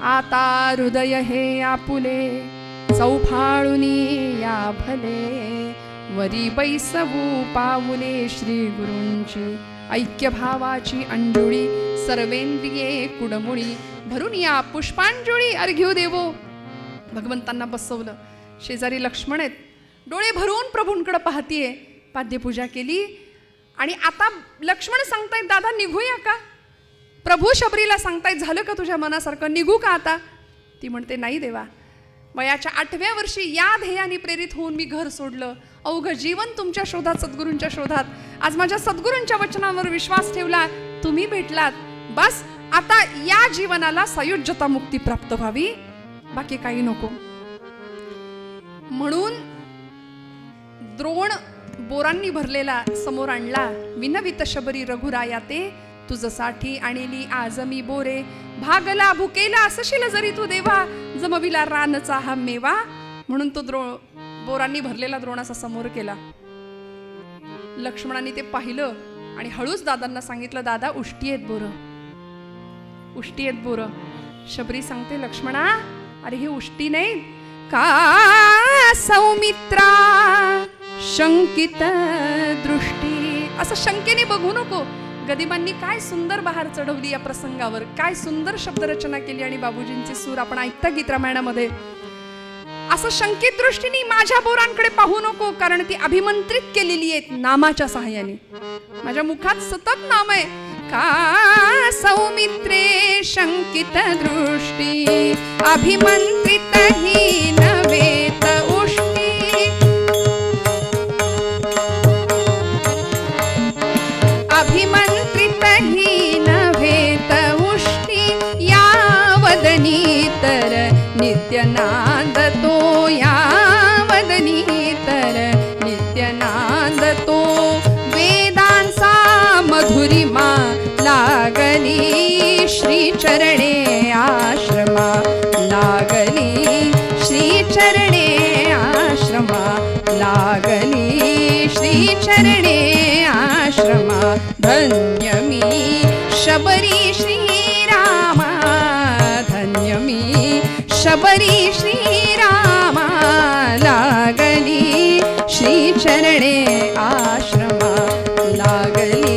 आता हृदय हे आपुले, चौफाळुनी या भले, वरी बैसवू पाऊले श्री गुरूंची, ऐक्य भावाची अंजुळी, सर्वेंद्रिये कुडमुळी, भरून या पुष्पांजुळी, अर्घ्यू देवो. भगवंतांना बसवलं. शेजारी लक्ष्मण आहेत. डोळे भरून प्रभूंकडे पाहतीये. पाद्यपूजा केली आणि आता लक्ष्मण सांगतायत, दादा निघूया का. प्रभू शबरीला सांगतायत, झालं का तुझ्या मनासारखं, निघू का आता. ती म्हणते, नाही देवा, वयाच्या 8व्या वर्षी या ध्येयाने प्रेरित होऊन मी घर सोडलं. अवघं जीवन तुमच्या शोधात, सद्गुरूंच्या शोधात. आज माझ्या सद्गुरूंच्या वचनावर विश्वास ठेवला, तुम्ही भेटलात. बस आता या जीवनाला सायुज्यता मुक्ती प्राप्त व्हावी, बाकी काही नको. म्हणून द्रोण बोरांनी भरलेला समोर आणला. विनवित शबरी रघुराया ते, तुझसाठी आणली आज मी बोरे, भागला भुकेला असशील जरी तू देवा, जमविला रानचा हा मेवा. म्हणून तो बोरांनी भरलेला द्रोणाचा समोर केला. लक्ष्मणाने ते पाहिलं आणि हळूच दादांना सांगितलं, दादा उष्टी आहेत बोर, उष्टी आहेत बोर. शबरी सांगते, लक्ष्मणा अरे हे उष्टी नाही का सौमित्रा, शंकित दृष्टी. असं शंकेने बघू नको. गदिमांनी काय सुंदर बहार चढवली या प्रसंगावर, काय सुंदर शब्दरचना केली. आणि बाबूजींचे सूर आपण ऐकता गीत रामायणामध्ये. असं शंकित दृष्टीने माझ्या बोरांकडे पाहू नको, कारण ती अभिमंत्रित केलेली आहेत नामाच्या सहाय्याने. माझ्या मुखात सतत नाम आहे. का सौमित्रे शंकित दृष्टी, अभिमंत्रित ही नवेत उष्टी, अभिमंत्रित ही नवेत उष्टी, या वदनी तर नित्यनाद तो, या वदनी तर नित्यनाद तो, वेदांचा मधुरिमा लागली श्री चरणे आश्रमा, लागली श्री चरणे आश्रमा, लागली श्री चरणे आश्रमा. धन्य मी शबरी श्रीरामा, धन्य मी शबरी श्रीरामा, लागली श्री चरणे आश्रमा, लागली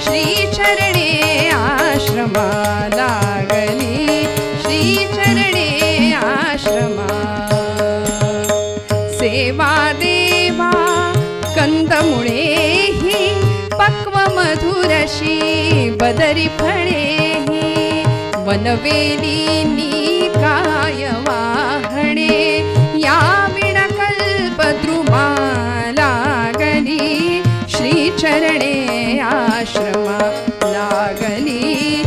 श्री चरणे आश्रमा, लागली श्री चरणे आश्रमा. सेवा देवा कंदमुळे ही, पक्व मधुरशी बदरी फळे ही, वनवेली काय वाहणे, या विणकल्प द्रुमा, लागली श्री चरणे आश्रमा, लागली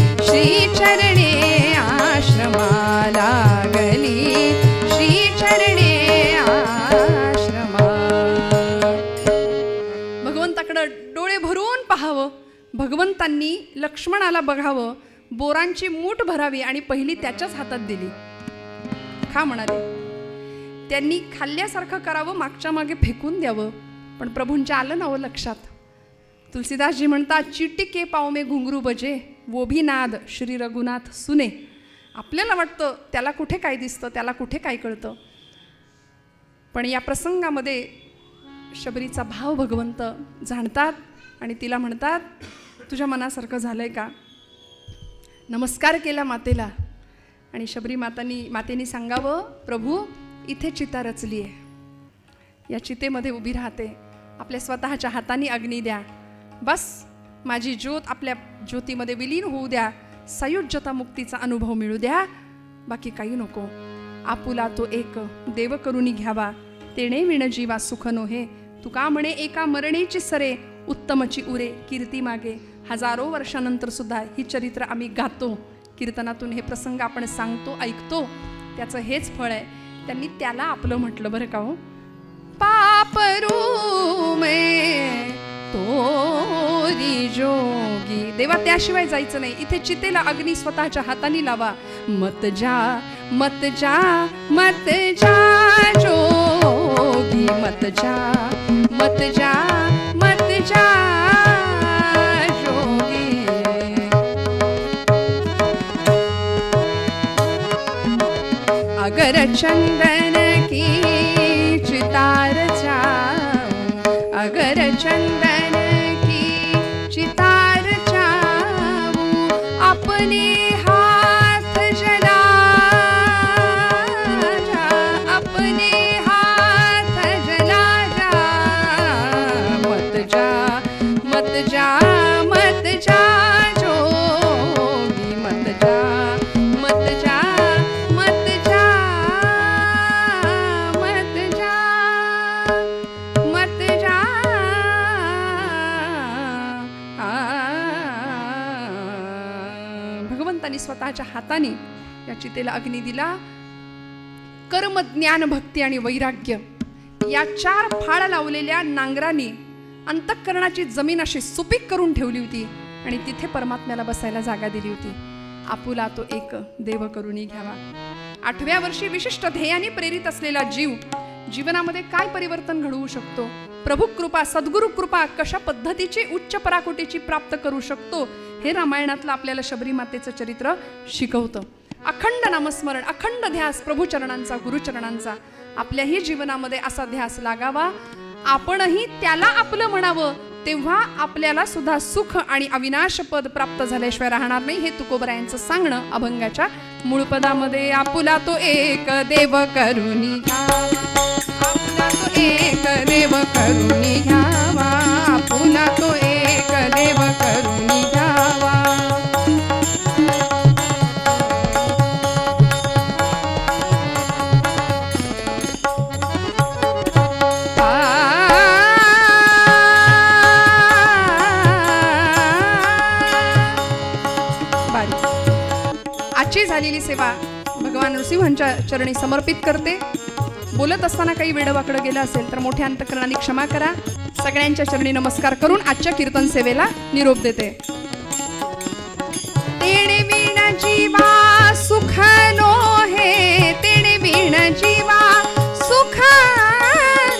भगवंतांनी लक्ष्मणाला बघावं, बोरांची मूठ भरावी आणि पहिली त्याच्याच हातात दिली. खा म्हणाले. त्यांनी खाल्ल्यासारखं करावं, मागच्या मागे फेकून द्यावं, पण प्रभूंच्या आलं नावं लक्षात. तुलसीदासजी म्हणतात, चिटिके पाव में घुंगरू बजे वो भी नाद श्री रघुनाथ सुने. आपल्याला वाटतं त्याला कुठे काय दिसतं, त्याला कुठे काय कळतं, पण या प्रसंगामध्ये शबरीचा भाव भगवंत जाणतात आणि तिला म्हणतात, तुझ्या मनासारखं झालंय का? नमस्कार केला मातेला आणि शबरी मातेने सांगावं, प्रभू इथे चिता रचली आहे, या चितेमध्ये उभी राहते, आपल्या स्वतःच्या हाताने अग्नी द्या, बस माझी ज्योत आपल्या ज्योतीमध्ये विलीन होऊ द्या, सायुज्यता मुक्तीचा अनुभव मिळू द्या, बाकी काही नको. आपुला तो एक देव करुनी घ्यावा, तेणे विण जीवा सुख नोहे. तुका म्हणे एका मरणेची सरे, उत्तमची उरे कीर्ती मागे. हजारो वर्षानंतर सुद्धा ही चरित्र आम्ही गातो, कीर्तनातून हे प्रसंग आपण सांगतो, ऐकतो, त्याचं हेच फळ आहे. त्यांनी त्याला आपलं म्हटलं बरं का हो. पापरू में तोरी जोगी. देवा त्याशिवाय जायचं नाही. इथे चितेला अग्नी स्वतःच्या हाताने लावा. मत जा मत जा मत जा जोगी, मत जा मत जा मत जा जोगी. अगर चंदन की चितार जाऊं, अगर चंदन की चितार जाऊं, अपने हाथ जला जा, अपने हाथ जला जा. मत जा मत जा मत जा जोगी, मत जा मत जा मत जा मत जा मत जा. भगवंतानी स्वतःच्या हाताने या चितेला अग्नी दिला. कर्म, ज्ञान, भक्ती आणि वैराग्य या 4 फाळ लावलेल्या नांगरांनी अंतःकरणाची जमीन अशी सुपीक करून ठेवली होती आणि तिथे परमात्म्याला बसायला जागा दिली होती. आपुला तो एक देव करुनी घ्यावा. 8व्या वर्षी विशिष्ट ध्येयाने प्रेरित असलेला जीव जीवनामध्ये काय परिवर्तन घडवू शकतो, प्रभू कृपा, सद्गुरु कृपा कशा पद्धतीची उच्च पराकोटीची प्राप्त करू शकतो, हे रामायणातलं आपल्याला शबरी मातेचं चरित्र शिकवतं. अखंड नामस्मरण, अखंड ध्यास प्रभूचरणांचा, गुरुचरणांचा आपल्याही जीवनामध्ये असा ध्यास लागावा. आपणही त्याला आपलं म्हणावं, तेव्हा आपल्याला सुद्धा सुख आणि अविनाश पद प्राप्त झाल्याशिवाय राहणार नाही. हे तुकोबरायांचं सांगणं अभंगाच्या मूळ पदामध्ये. आपुला तो एक देव करुनी घ्यावा, आपुला तो एक देव करुनी घ्यावा, आपुला तो एक देव करुनी घ्यावा. आजची झालेली सेवा भगवान नृसिंहांच्या चरणी समर्पित करते. बोलत असताना काही वेडवाकडं गेलं असेल तर मोठ्या अंतकरणाने क्षमा करा. सगळ्यांच्या चरणी नमस्कार करून आजच्या कीर्तन सेवेला निरोप देते. तेणे विण जीवा सुख नोहे, तेणे विण जीवा सुख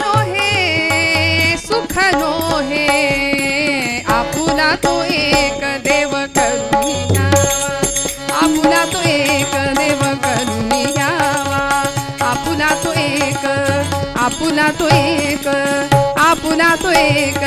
नोहे, सुख नोहे. आपुला तो एक देव करुनी घ्यावा, आपुला तो एक देव करुनी घ्यावा, आपुला तो एक, आपुला तो एक, आपुला तो एक.